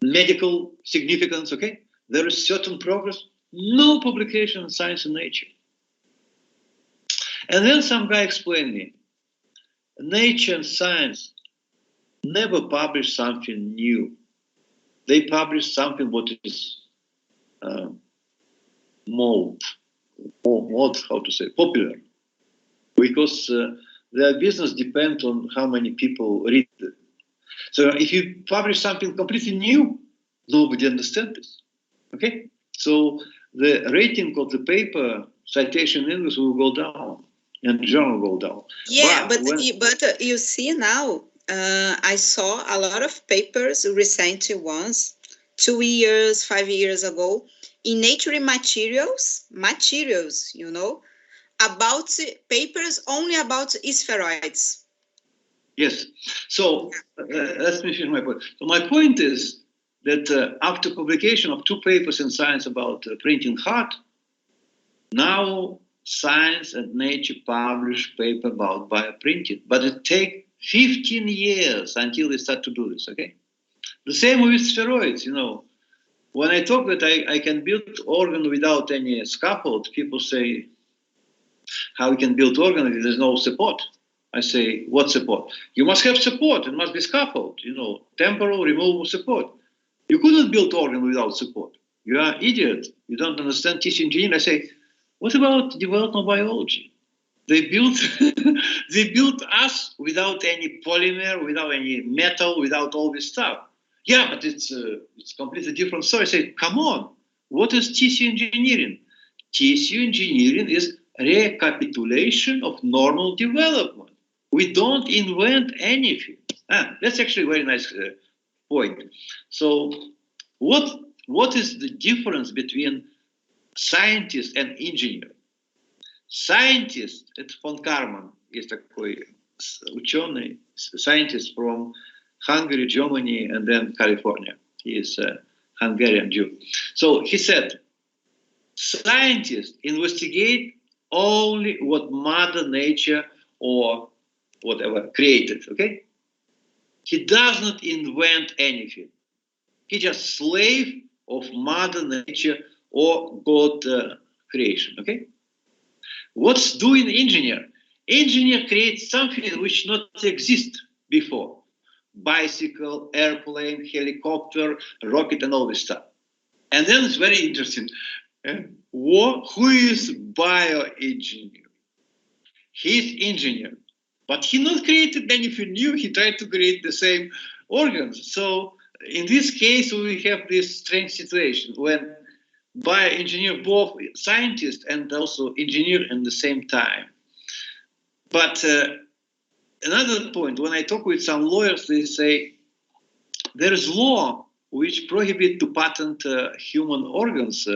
medical significance, okay? There is certain progress. No publication in Science and Nature. And then some guy explained me, Nature and Science never publish something new. They publish something what is popular. Because their business depends on how many people read it. So if you publish something completely new, nobody understands this. Okay? So the rating of the paper, citation index will go down, and the journal will go down. Yeah, but you see now, I saw a lot of papers, recent ones, 2 years, 5 years ago, in Nature materials, you know, about papers only about spheroids. Yes. So let me finish my point. So my point is that after publication of 2 papers in Science about printing heart, now Science and Nature publish paper about bioprinting, but it takes 15 years until they start to do this. Okay. The same with spheroids. You know, when I talk that I can build organ without any scaffold, people say, how you can build organ if there's no support? I say, what support? You must have support. It must be scaffold, you know, temporal removable support. You couldn't build organ without support. You are idiot. You don't understand tissue engineering. I say, what about development biology? They built they built us without any polymer, without any metal, without all this stuff. Yeah, but it's completely different story. I say, come on, what is tissue engineering? Tissue engineering is recapitulation of normal development. We don't invent anything. That's actually a very nice point. So what is the difference between scientist and engineer? Scientist, it's von Karman, есть такой ученый, scientist from Hungary, Germany, and then California. He is a Hungarian Jew. So he said, scientists investigate only what Mother Nature or whatever created, okay? He does not invent anything. He just slave of Mother Nature or God creation, okay? What's doing engineer? Engineer creates something which not exist before. Bicycle, airplane, helicopter, rocket, and all this stuff. And then it's very interesting. Who is bioengineer? He's engineer, but he not created anything new. He tried to create the same organs. So in this case, we have this strange situation when bioengineer both scientist and also engineer at the same time. But another point, when I talk with some lawyers, they say there is law which prohibit to patent human organs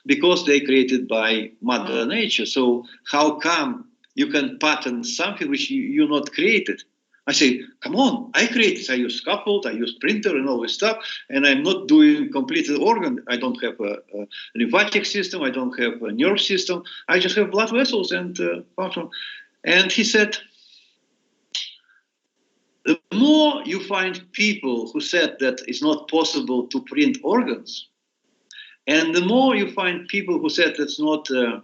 because they created by Mother Nature. So how come you can patent something which you not created? I say, come on, I created, I use scaffold, I use printer and all this stuff, and I'm not doing completed organ. I don't have a lymphatic system, I don't have a nerve system, I just have blood vessels and function. And he said, the more you find people who said that it's not possible to print organs, and the more you find people who said that's not a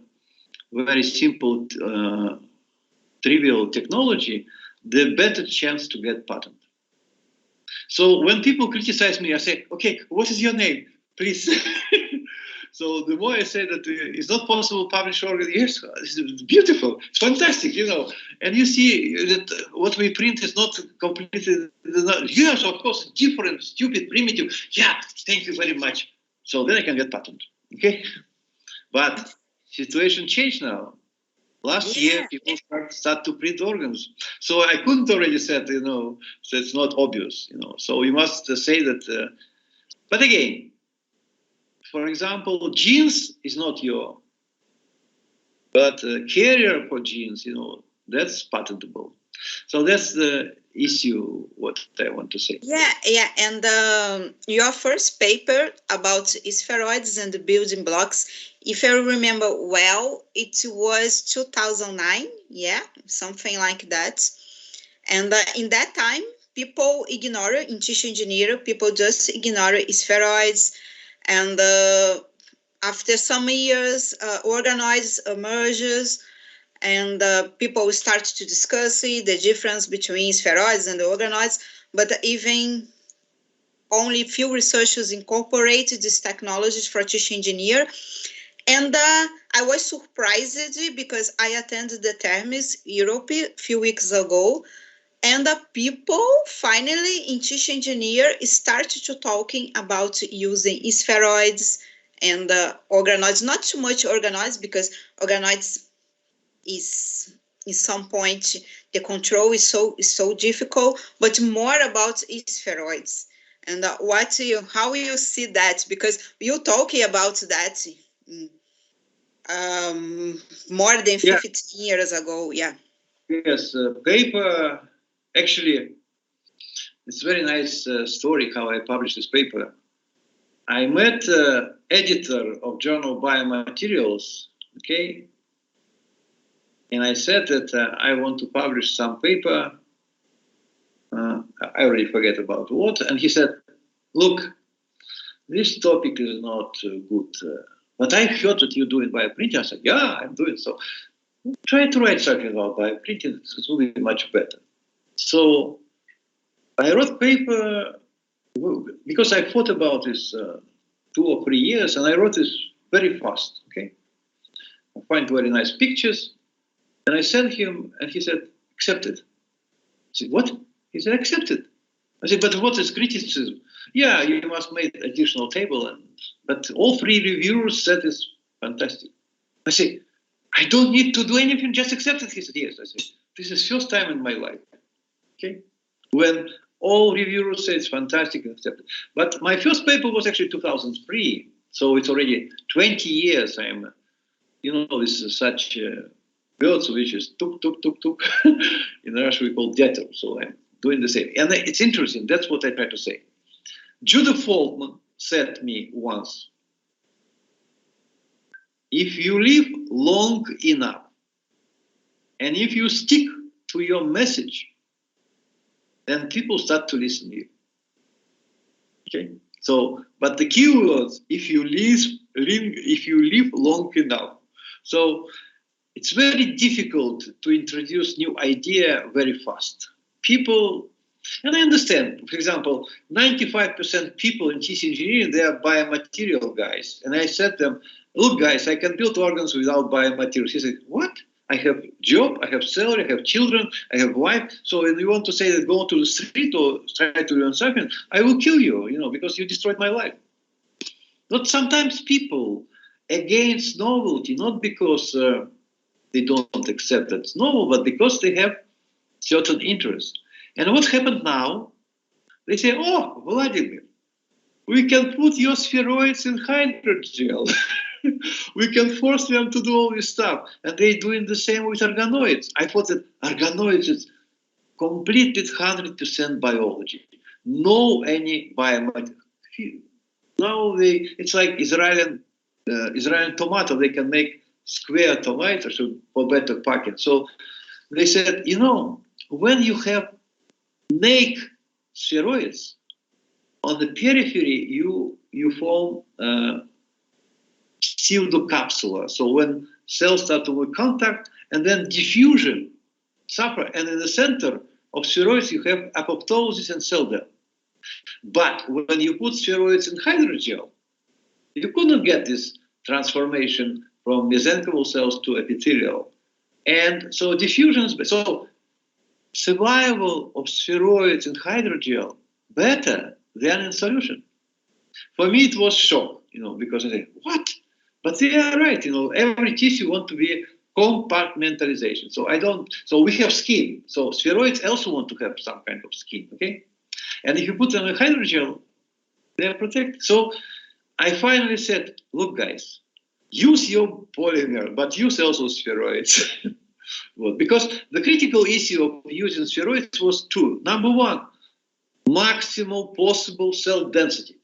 very simple, trivial technology, the better chance to get patent. So when people criticize me, I say, okay, what is your name, please? So the more I say that it's not possible to publish organ, yes, it's beautiful, it's fantastic, you know. And you see that what we print is not completely, yes, of course, different, stupid, primitive. Yeah, thank you very much. So then I can get patent, okay? But situation changed now. Last year, people start to print organs. So I couldn't already said, you know, so it's not obvious, you know. So we must say that, but again, for example, genes is not your, but carrier for genes, you know, that's patentable. So that's the issue, what I want to say. Yeah, and your first paper about spheroids and the building blocks, if I remember well, it was 2009, yeah, something like that. And in that time, people ignore, in tissue engineering, people just ignore spheroids. And after some years, organoids emerges, and people start to discuss the difference between spheroids and the organoids, but even only few researchers incorporated these technologies for tissue engineer. And I was surprised because I attended the Termes Europe a few weeks ago, and the people finally in tissue engineer started to talking about using spheroids and organoids, not too much organoids, because organoids is in some point the control is so difficult, but more about spheroids. And how you see that, because you talking about that more than 15 years ago. Yes, paper, actually, it's a very nice story how I published this paper. I met editor of Journal Biomaterials, okay, and I said that I want to publish some paper. I already forget about what, and he said, look, this topic is not good, but I heard that you're doing bioprinting. I said, yeah, I'm doing so. Try to write something about bioprinting, it will be much better. So I wrote paper, because I thought about this 2 or 3 years, and I wrote this very fast, okay? I find very nice pictures, and I sent him, and he said, accepted. I said, what? He said, accepted. I said, but what is criticism? Yeah, you must make additional table, but all 3 reviewers said it's fantastic. I said, I don't need to do anything, just accept it. He said, yes. I said, this is first time in my life, okay? When all reviewers say it's fantastic and accepted. But my first paper was actually 2003, so it's already 20 years. I'm, you know, this is such birds which is tuk, tuk, tuk, tuk. In Russia we call deto, so I'm doing the same. And it's interesting, that's what I try to say. Judah Folkman said to me once, if you live long enough, and if you stick to your message, then people start to listen to you. Okay. So, but the key was if you live long enough. So it's very difficult to introduce new idea very fast. People, and I understand, for example, 95% people in TC engineering, they are biomaterial guys. And I said to them, look guys, I can build organs without biomaterials. He said, what? I have job, I have salary, I have children, I have wife. So when you want to say that go to the street or try to learn something, I will kill you, because you destroyed my life. But sometimes people against novelty, not because they don't accept that it's novel, but because they have certain interest. And what happened now? They say, oh, Vladimir, we can put your spheroids in hydrogel. We can force them to do all this stuff. And they're doing the same with organoids. I thought that organoids is completely 100% biology. No any biomaterial. Now it's like Israeli tomato. They can make square tomatoes for better packet. So they said, when you have naked spheroids, on the periphery you form pseudocapsula. So when cells start to make contact, and then diffusion suffer, and in the center of spheroids you have apoptosis and cell death. But when you put spheroids in hydrogel, you couldn't get this transformation from mesenchymal cells to epithelial. And so diffusions, so survival of spheroids in hydrogel better than in solution. For me, it was shock, because I said, what? But they are right, every tissue want to be compartmentalization. So we have skin. So spheroids also want to have some kind of skin, okay? And if you put them in hydrogel, they are protected. So I finally said, look, guys, use your polymer, but use also spheroids. Well, because the critical issue of using spheroids was two. Number one, maximal possible cell density.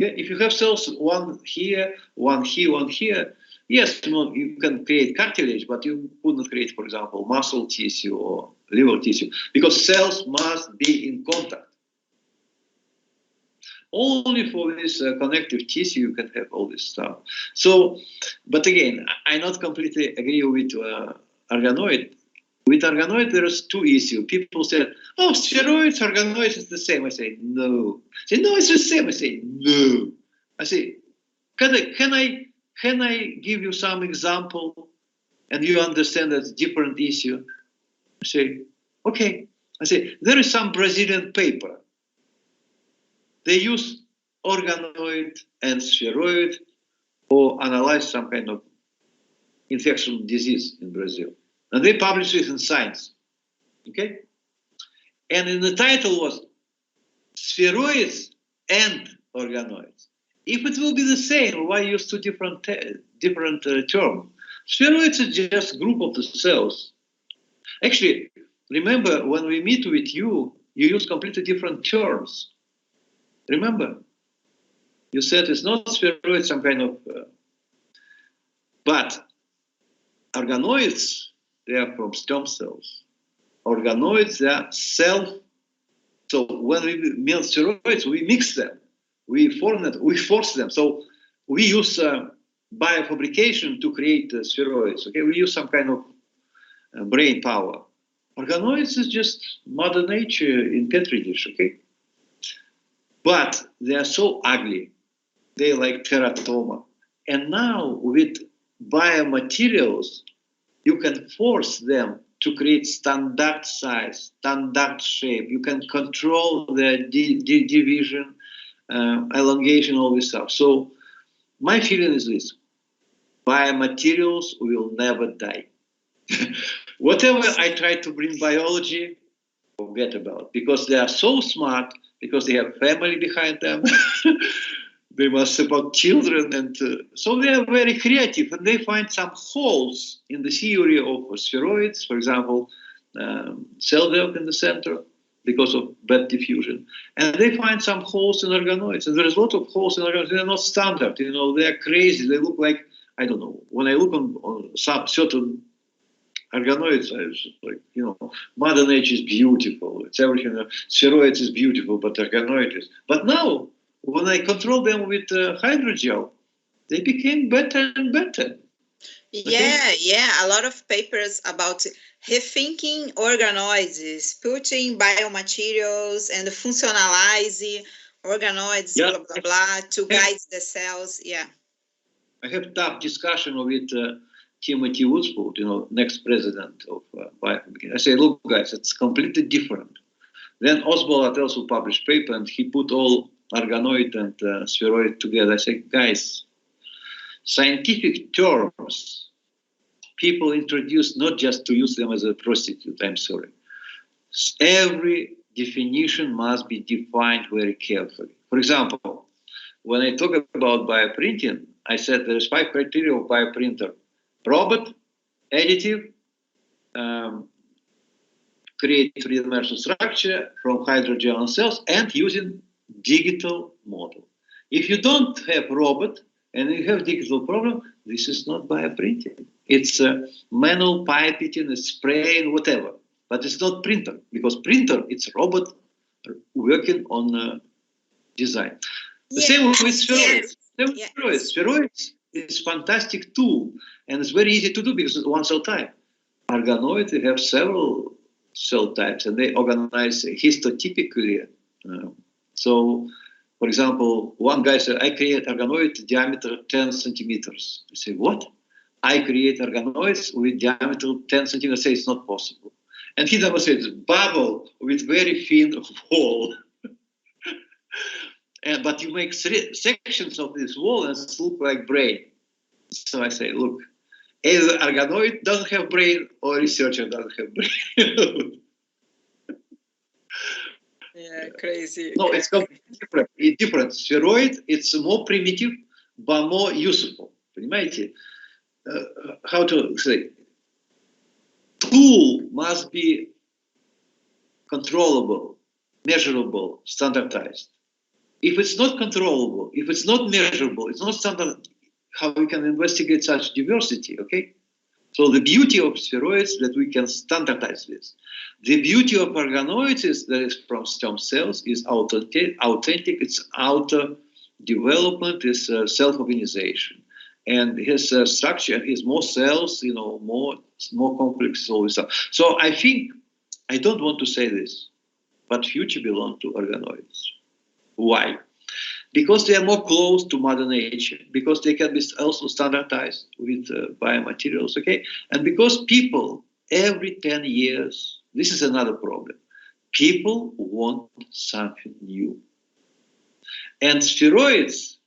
Okay? If you have cells, one here, one here, one here, yes, you can create cartilage, but you couldn't create, for example, muscle tissue or liver tissue, because cells must be in contact. Only for this connective tissue you can have all this stuff. So, but again, I not completely agree with organoid. With organoid, there's two issues. People said, oh, spheroids, organoids is the same. I say, no. I say, no, it's the same. I say, no. I say, can I give you some example and you understand that's a different issue? I say, okay. I say, there is some Brazilian paper. They use organoid and spheroid or analyze some kind of infectious disease in Brazil. And they published it in Science. Okay? And in the title was spheroids and organoids. If it will be the same, why use two different terms? Spheroids is just a group of the cells. Actually, remember when we meet with you, you use completely different terms. Remember, you said it's not spheroid, some kind of, but organoids, they are from stem cells. Organoids, they are self. So when we melt spheroids, we mix them, we force them. So we use biofabrication to create spheroids. Okay, we use some kind of brain power. Organoids is just Mother Nature in petri dish. Okay. But they are so ugly. They like teratoma. And now with biomaterials, you can force them to create standard size, standard shape. You can control the division, elongation, all this stuff. So my feeling is this: biomaterials will never die. Whatever I try to bring biology, forget about, because they are so smart, because they have family behind them. They must support children, and so they are very creative, and they find some holes in the theory of spheroids, for example, cell death in the center because of bad diffusion, and they find some holes in organoids, and there's a lot of holes in organoids. They're not standard, they are crazy. They look like, I don't know, when I look on some certain organoids are like, you know, Mother Nature is beautiful. It's everything. Spheroids is beautiful, but organoids. But now, when I control them with hydrogel, they became better and better. Yeah, yeah. A lot of papers about rethinking organoids, putting biomaterials and functionalizing organoids, Yeah. blah, blah, blah, to guide the cells. Yeah. I have tough discussion with Timothy Woodsford, you know, next president of Bioimpressão. I say, look, guys, it's completely different. Then Oswald also published paper, and he put all organoid and spheroid together. I say, guys, scientific terms, people introduce not just to use them as a prostitute, I'm sorry. Every definition must be defined very carefully. For example, when I talk about bioprinting, I said there's 5 criteria of bioprinter: robot, additive, create three-dimensional structure from hydrogel and cells, and using digital model. If you don't have robot and you have digital problem, this is not bioprinting. It's manual pipetting, spraying, whatever. But it's not printer, because printer, it's robot working on design. The same with spheroids. Spheroids is fantastic tool, and it's very easy to do because it's one cell type. Organoids, they have several cell types, and they organize histotypically. So, for example, one guy said, I create organoid diameter 10 centimeters. I say, what? I create organoids with diameter 10 centimeters. I say, it's not possible. And he demonstrates bubble with very thin wall. But you make 3 sections of this wall and it looks like brain. So I say, look, either organoid doesn't have brain or researcher doesn't have brain. Yeah, crazy. No, it's completely different. It's different. Spheroid, it's more primitive, but more useful. Понимаете? How to say? Tool must be controllable, measurable, standardized. If it's not controllable, if it's not measurable, it's not standard, how we can investigate such diversity, okay? So the beauty of spheroids that we can standardize this. The beauty of organoids is that it's from stem cells, is authentic, it's auto development, is self-organization. And his structure is more cells, you know, more complex, all this stuff. So I think, I don't want to say this, but future belongs to organoids. Why? Because they are more close to Mother Nature, because they can be also standardized with biomaterials, okay? And because people, every 10 years, this is another problem, people want something new. And spheroids,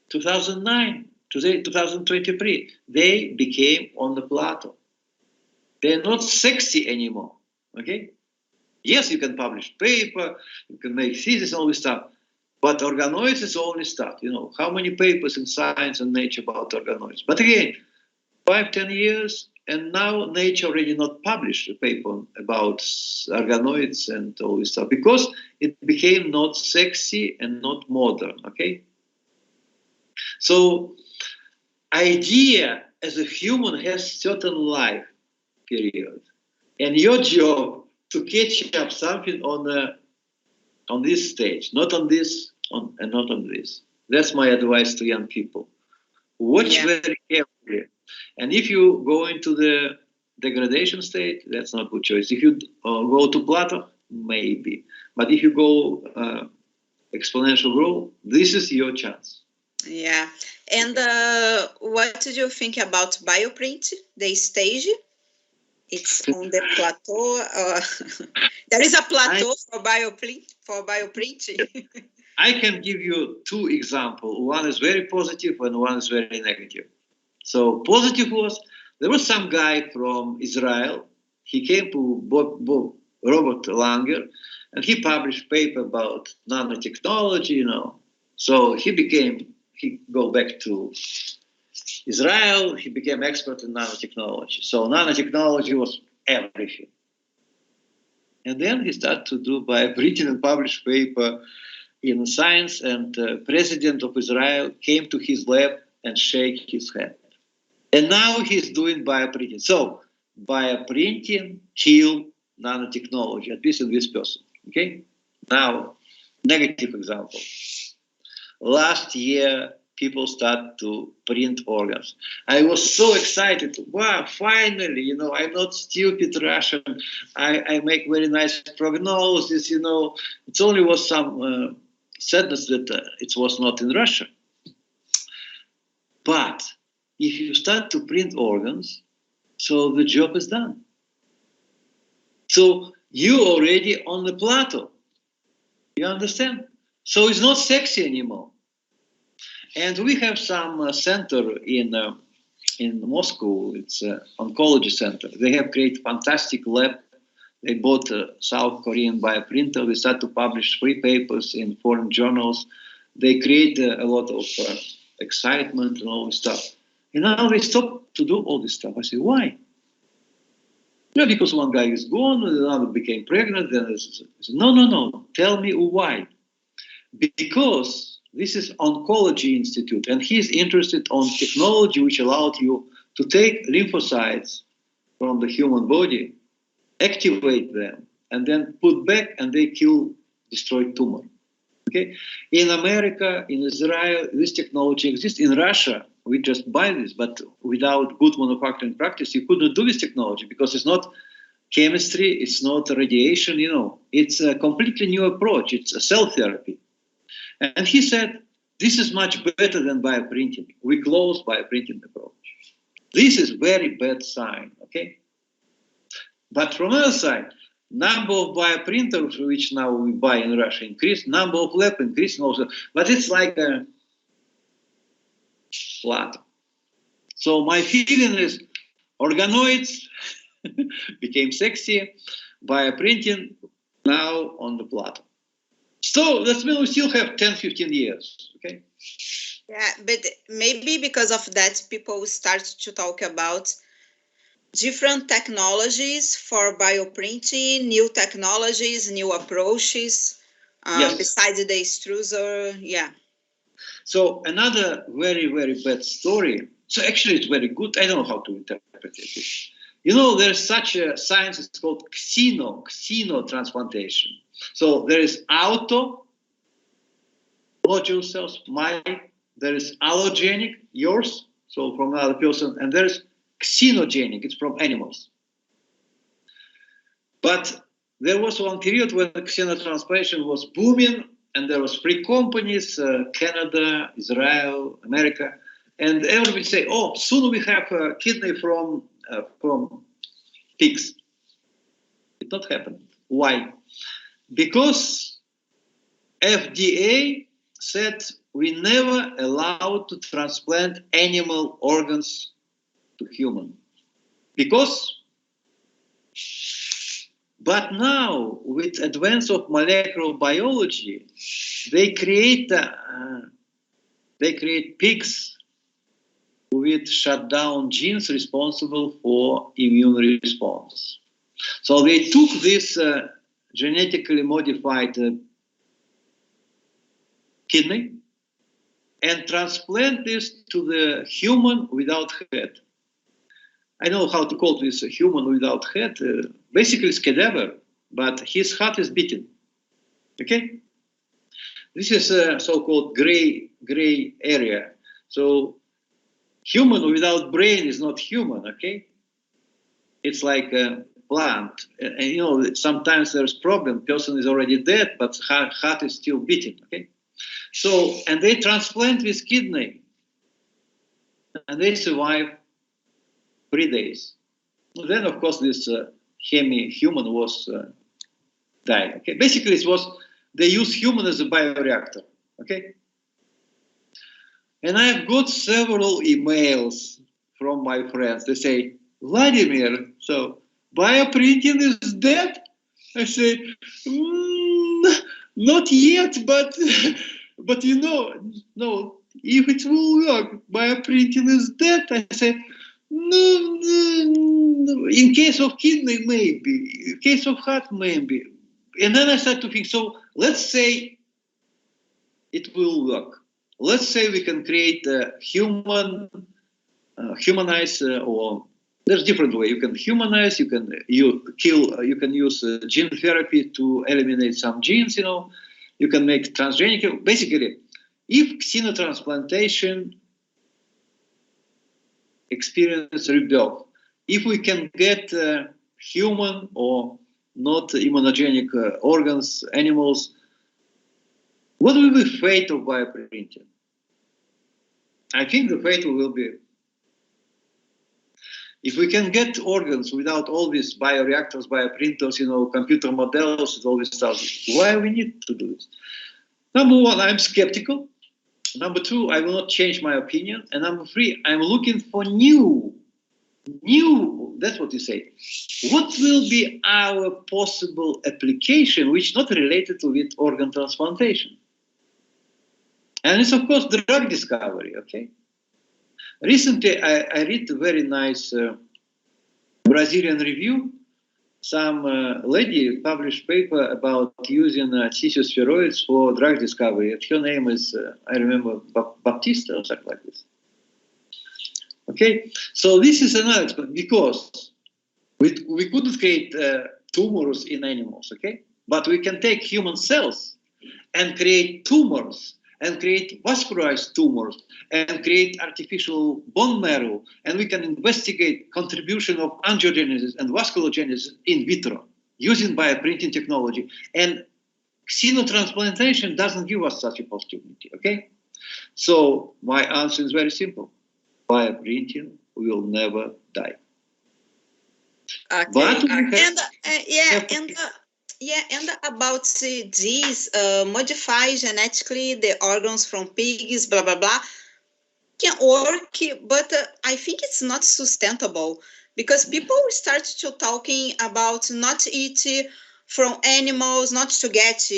2009, today, 2023, they became on the plateau. They're not sexy anymore, okay? Yes, you can publish paper, you can make thesis, all this stuff, but organoids is only start. You know, how many papers in Science and Nature about organoids? But again, 5-10 years, and now Nature already not published a paper about organoids and all this stuff, because it became not sexy and not modern, okay? So, idea as a human has certain life period, and your job to catch up something on this stage, not on this, and not on this. That's my advice to young people. Watch very carefully, and if you go into the degradation state, that's not a good choice. If you go to plateau, maybe, but if you go exponential growth, this is your chance. Yeah, and what did you think about bioprint, the stage? It's on the plateau. There is a plateau for bioprint. I can give you 2 examples. One is very positive and one is very negative. So positive was, there was some guy from Israel. He came to Robert Langer, and he published paper about nanotechnology, you know. So he go back to Israel, he became expert in nanotechnology. So nanotechnology was everything. And then he started to do bioprinting and publish paper in Science, and president of Israel came to his lab and shake his hand. And now he's doing bioprinting. So bioprinting kill nanotechnology, at least in this person. Okay. Now, negative example. Last year, people start to print organs. I was so excited. Wow, finally, you know, I'm not stupid Russian. I make very nice prognosis, you know. It only was some sadness that it was not in Russia. But if you start to print organs, so the job is done. So you already on the plateau. You understand? So it's not sexy anymore. And we have some center in Moscow. It's an oncology center. They have created fantastic lab. They bought a South Korean bioprinter. They start to publish 3 papers in foreign journals. They create a lot of excitement and all this stuff. And now they stop to do all this stuff. I say, why? Yeah, because one guy is gone, another became pregnant. Then I said, no. Tell me why. Because this is oncology institute, and he's interested on technology which allowed you to take lymphocytes from the human body, activate them, and then put back, and they destroy tumor. Okay. In America, in Israel, this technology exists. In Russia, we just buy this, but without good manufacturing practice, you couldn't do this technology because it's not chemistry, it's not radiation, you know. It's a completely new approach. It's a cell therapy. And he said, this is much better than bioprinting. We close bioprinting approach. This is very bad sign, okay? But from the other side, number of bioprinters, which now we buy in Russia, increased, number of lab increased also, but it's like a flat. So my feeling is organoids became sexy, bioprinting now on the plateau. So that means we still have 10, 15 years, okay? Yeah, but maybe because of that, people start to talk about different technologies for bioprinting, new technologies, new approaches, Yes. besides the extruder, yeah. So another very, very bad story. So actually it's very good. I don't know how to interpret it. You know, there's such a science, it's called xenotransplantation. So there is auto, module cells, mine, there is allogenic, yours, so from another person, and there is xenogenic, it's from animals. But there was one period when xenotransplantation was booming, and there was 3 companies, Canada, Israel, America, and everybody say, oh, soon we have a kidney from pigs. It not happened. Why? Because FDA said we never allowed to transplant animal organs to human. Because, but now with advance of molecular biology, they create pigs with shutdown genes responsible for immune response. So they took this genetically modified kidney and transplant this to the human without head. I don't know how to call this a human without head. Basically, it's cadaver, but his heart is beaten. Okay? This is a so-called gray area. So human without brain is not human, okay? It's like a plant. And, you know, sometimes there's problem. Person is already dead, but heart is still beating, okay? So, and they transplant this kidney, and they survive 3 days. Then, of course, this human was died. Okay, basically, it was they use human as a bioreactor. Okay, and I've got several emails from my friends. They say, Vladimir, so bioprinting is dead. I say, not yet, but you know, no. If it will work, bioprinting is dead. I say, no. In case of kidney, maybe. In case of heart, maybe. And then I start to think, so let's say it will work. Let's say we can create a humanized or There's different way. You can humanize. You can use gene therapy to eliminate some genes. You can make transgenic. Basically, if xenotransplantation experience rebirth, if we can get human or not immunogenic organs, animals, what will be the fate of bioprinting? I think the fate will be, if we can get organs without all these bioreactors, bioprinters, computer models, all this stuff, why we need to do this? Number one, I'm skeptical. Number two, I will not change my opinion. And number three, I'm looking for new, that's what you say. What will be our possible application which is not related to with organ transplantation? And it's, of course, drug discovery, okay? Recently, I read a very nice Brazilian review. Some lady published paper about using tissue spheroids for drug discovery. Her name is, I remember, Baptista or something like this. Okay, so this is another, because we couldn't create tumors in animals, okay? But we can take human cells and create tumors, and create vascularized tumors, and create artificial bone marrow, and we can investigate contribution of angiogenesis and vasculogenesis in vitro using bioprinting technology. And xenotransplantation doesn't give us such a possibility, okay? So my answer is very simple. Bioprinting will never die. Okay. But and about these modify genetically the organs from pigs, blah blah blah, can work, but I think it's not sustainable, because people start to talking about not eat from animals, not to get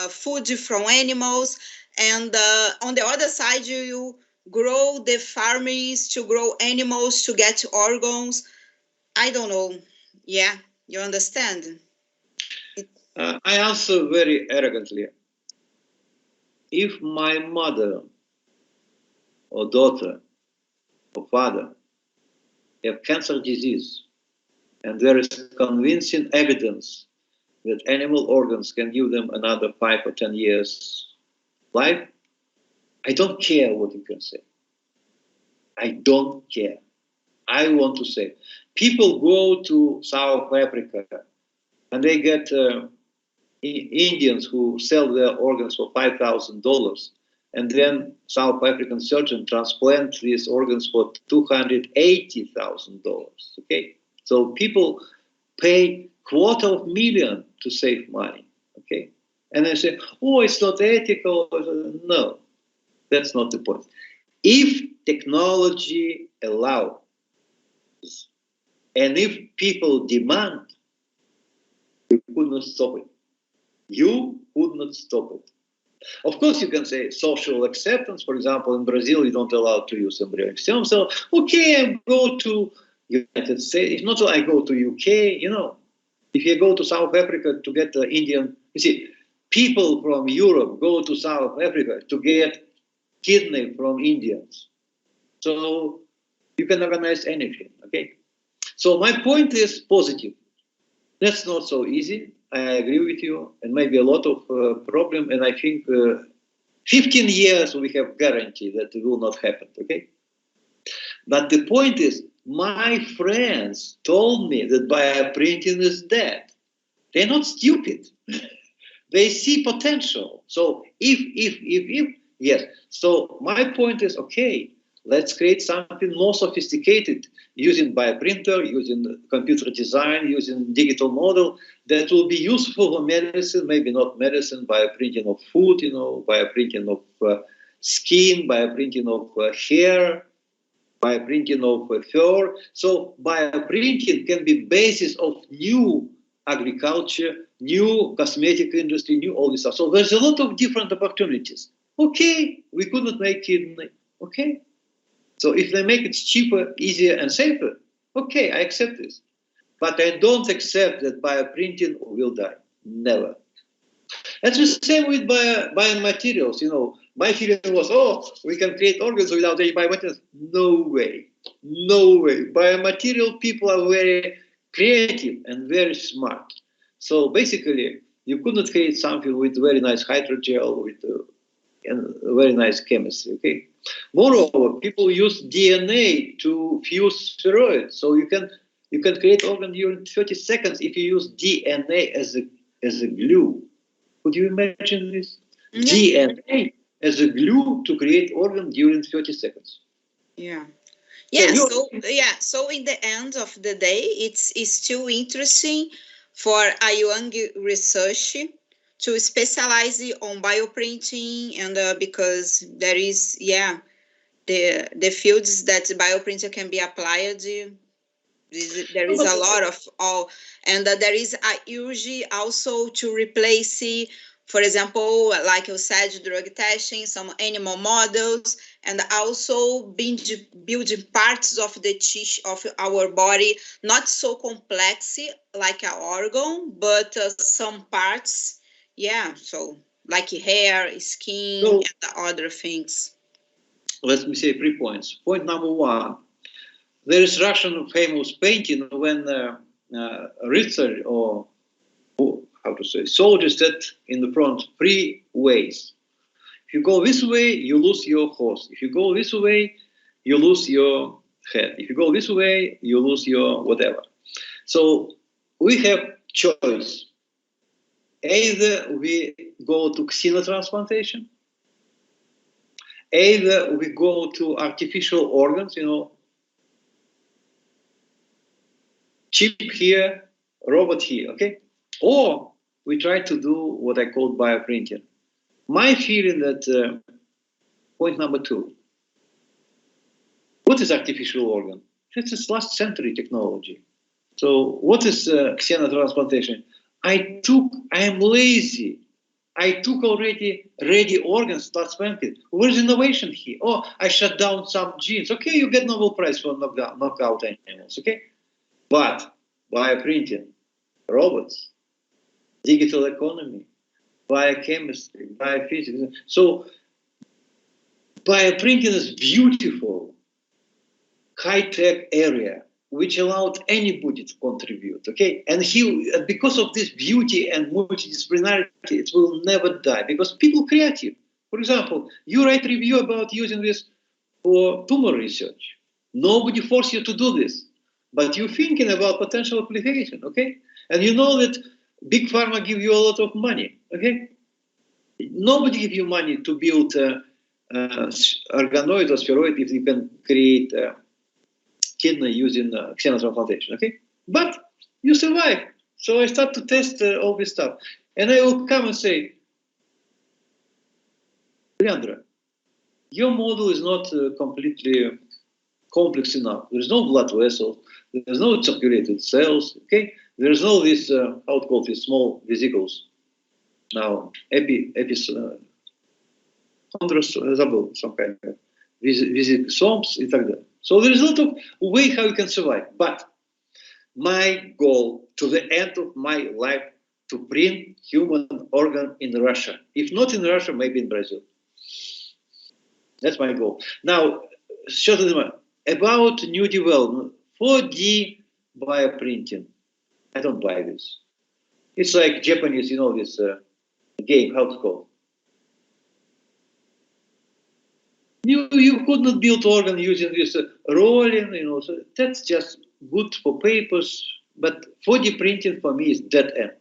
food from animals, and on the other side you grow the farmers to grow animals to get organs. I don't know. Yeah, you understand? I answer very arrogantly. If my mother or daughter or father have cancer disease and there is convincing evidence that animal organs can give them another 5 or 10 years life, I don't care what you can say. I don't care. I want to say, people go to South Africa and they get Indians who sell their organs for $5,000, and then South African surgeon transplant these organs for $280,000. Okay, so people pay $250,000 to save money. Okay, and they say, "Oh, it's not ethical." No, that's not the point. If technology allows, and if people demand, you could not stop it. You would not stop it. Of course, you can say social acceptance. For example, in Brazil, you don't allow to use embryonic stem cell. Okay, I go to United States. If not, I go to UK. If you go to South Africa to get the Indian, you see, people from Europe go to South Africa to get kidney from Indians. So you can organize anything. Okay. So my point is positive. That's not so easy. I agree with you, and maybe a lot of problem. And I think 15 years we have guarantee that it will not happen. Okay. But the point is, my friends told me that bioprinting is dead. They're not stupid. They see potential. So if, yes. So my point is, okay, let's create something more sophisticated using bioprinter, using computer design, using digital model that will be useful for medicine, maybe not medicine, bioprinting of food, bioprinting of skin, bioprinting of hair, bioprinting of fur. So bioprinting can be basis of new agriculture, new cosmetic industry, new all this stuff. So there's a lot of different opportunities. Okay, we could not make it, okay. So if they make it cheaper, easier, and safer, okay, I accept this. But I don't accept that bioprinting will die. Never. That's the same with biomaterials. My feeling was, oh, we can create organs without any biomaterials. No way. No way. Biomaterial people are very creative and very smart. So basically, you could not create something with very nice hydrogel, with and very nice chemistry, okay? Moreover, people use DNA to fuse spheroids. So you can create organ during 30 seconds if you use DNA as a glue. Could you imagine this? Yeah. DNA as a glue to create organ during 30 seconds. Yeah. Yeah, so in the end of the day, it's still interesting for a young research to specialize on bioprinting, and because there is, the fields that bioprinter can be applied, there is a lot of all, and there is a urge also to replace, for example, like you said, drug testing, some animal models, and also building parts of the tissue of our body, not so complex like an organ, but some parts, so like hair, skin, and other things. Let me say 3 points. Point number 1, there is Russian famous painting when Ritsar, or how to say, soldiers said in the front 3 ways. If you go this way, you lose your horse. If you go this way, you lose your head. If you go this way, you lose your whatever. So we have choice. Either we go to xenotransplantation, either we go to artificial organs, chip here, robot here, okay? Or we try to do what I call bioprinting. My feeling that point number 2, what is artificial organ? This is last century technology. So what is xenotransplantation? I am lazy. I took already ready organs, transplanted. Where's innovation here? Oh, I shut down some genes. Okay, you get Nobel Prize for knockout animals, okay? But bioprinting, robots, digital economy, biochemistry, biophysics. So bioprinting is beautiful, high-tech area, which allowed anybody to contribute, okay? And because of this beauty and multidisciplinarity, it will never die, because people creative. For example, you write review about using this for tumor research. Nobody forced you to do this, but you're thinking about potential application, okay? And you know that big pharma give you a lot of money, okay? Nobody give you money to build organoid or spheroid if you can create kidney using xenotransplantation, okay? But you survive. So I start to test all this stuff. And I will come and say, Leandra, your model is not completely complex enough. There's no blood vessels. There's no circulated cells, okay? There's no this, how to call this, small vesicles. Now, some kind of vesicosomes, и так далее. So there is a lot of way how you can survive. But my goal to the end of my life to print human organ in Russia. If not in Russia, maybe in Brazil. That's my goal. Now, about new development, 4D bioprinting. I don't buy this. It's like Japanese, this game, how to call. You could not build organ using this rolling, so that's just good for papers, but 4D printing for me is dead end.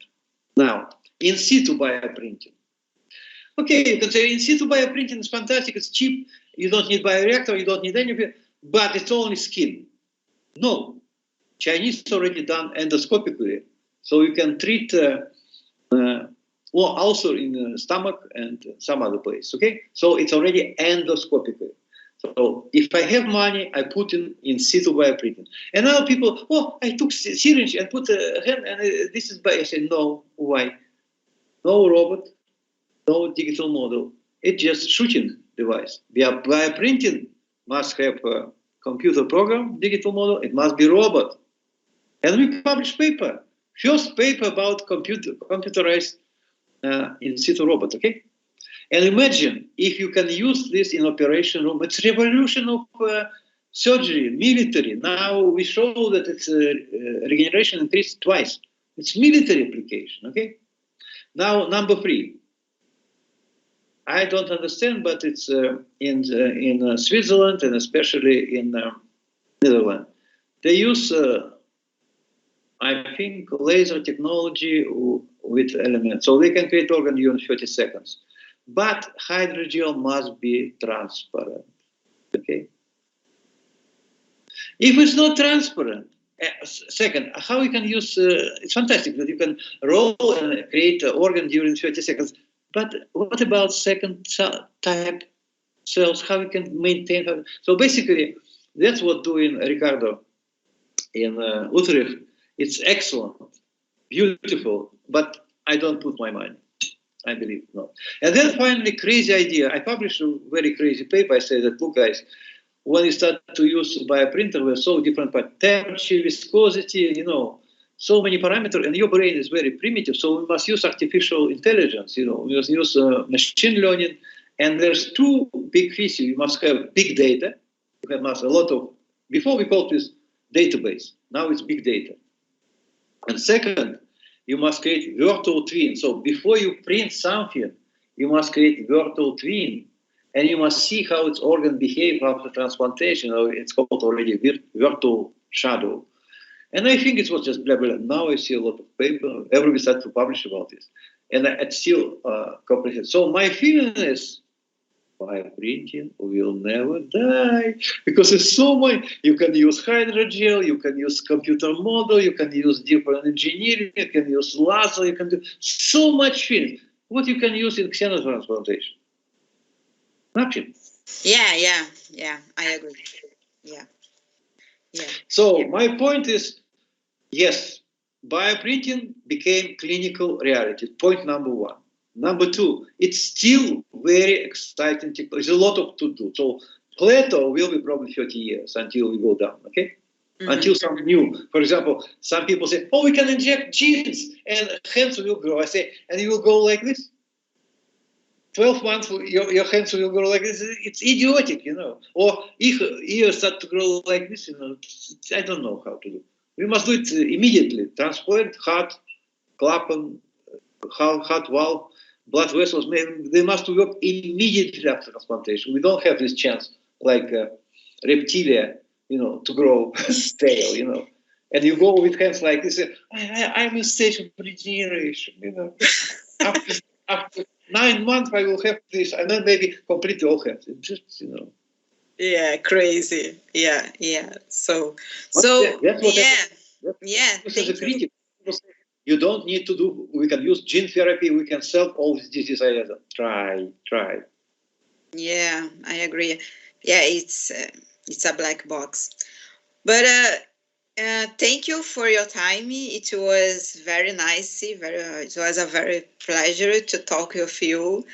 Now, in situ bioprinting. Okay, you can say in situ bioprinting is fantastic, it's cheap, you don't need bioreactor, you don't need anything, but it's only skin. No, Chinese already done endoscopically, so you can treat also in the stomach and some other place, okay? So it's already endoscopically. So if I have money, I put in situ bioprinting. And now people, I took syringe and put a hand, and this is bio. I say, no, why? No robot, no digital model. It's just shooting device. Bioprinting must have a computer program, digital model, it must be robot. And we publish paper. First paper about computerized in situ robot, okay? And imagine if you can use this in operation room, it's revolution of surgery, military. Now we show that it's regeneration increased twice. It's military application, okay? Now, number 3. I don't understand, but it's in Switzerland and especially in Netherlands. They use, I think, laser technology with elements. So they can create organ during 30 seconds. But hydrogel must be transparent, okay? If it's not transparent, second, how you can use, it's fantastic that you can roll and create an organ during 30 seconds. But what about second type cells? How you can maintain? So basically, that's what doing Ricardo in Utrecht. It's excellent, beautiful, but I don't put my money. I believe not. And then finally, crazy idea. I published a very crazy paper. I say that, look, guys, when you start to use bioprinter, we're so different by temperature, viscosity, you know, so many parameters, and your brain is very primitive. So we must use artificial intelligence, you know, we must use machine learning. And there's 2 big features. You must have big data. You must a lot of, before we called this database, now it's big data. And second, you must create virtual twin. So before you print something, you must create virtual twin. And you must see how its organ behave after transplantation. It's called already virtual shadow. And I think it was just blah, blah. Now I see a lot of paper. Everybody started to publish about this. And it's still complicated. So my feeling is, bioprinting will never die. Because it's so much. You can use hydrogel, you can use computer model, you can use different engineering, you can use laser, you can do so much things. What you can use in xenotransplantation? Nothing. Yeah, I agree. Yeah. So my point is, yes, bioprinting became clinical reality. Point number 1. Number 2, it's still very exciting. There's a lot of to do. So plateau will be probably 30 years until we go down, okay? Until something new. For example, some people say, oh, we can inject genes and hands will grow. I say, and you will go like this? 12 months, your hands will grow like this. It's idiotic, you know. Or if ears start to grow like this, you know, I don't know how to do. We must do it immediately. Transplant, heart, clapper, heart valve, blood vessels, they must work immediately after transplantation. We don't have this chance like reptilia, you know, to grow stale, you know. And you go with hands like this, I'm in stage of regeneration, you know. After 9 months, I will have this, and then maybe completely all hands. It's just, you know. Yeah, crazy. Yeah. So yeah. Thank you. You don't need to do. We can use gene therapy. We can solve all these diseases. Try. Yeah, I agree. Yeah, it's a black box. But thank you for your time. It was very nice. It was a very pleasure to talk with you,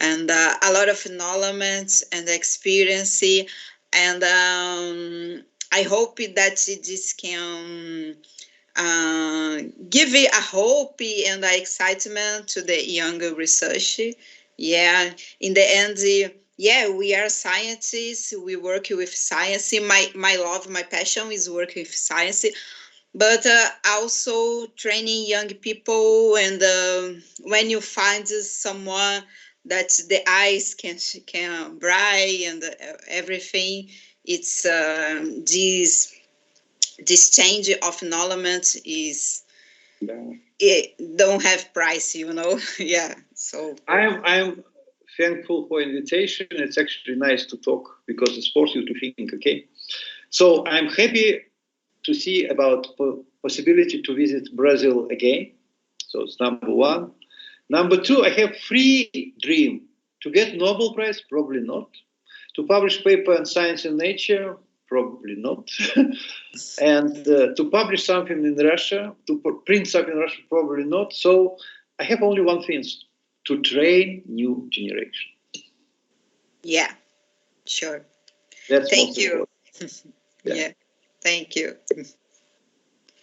and a lot of knowledge and experience. And I hope that this can give a hope and a excitement to the younger research. Yeah, in the end, we are scientists. We work with science. My love, my passion is work with science, but also training young people. And when you find someone that the eyes can bright and everything, it's this change of knowledge is it don't have price, you know. Yeah. So I'm thankful for invitation. It's actually nice to talk because it forces you to think. Okay, so I'm happy to see about possibility to visit Brazil again. So it's number 1. Number 2, I have 3 dream to get Nobel Prize, probably not. To publish paper in Science and Nature, probably not. And to publish something in Russia, to print something in Russia, probably not. So I have only one thing, to train new generation. Yeah, sure. That's thank you. Yeah, thank you.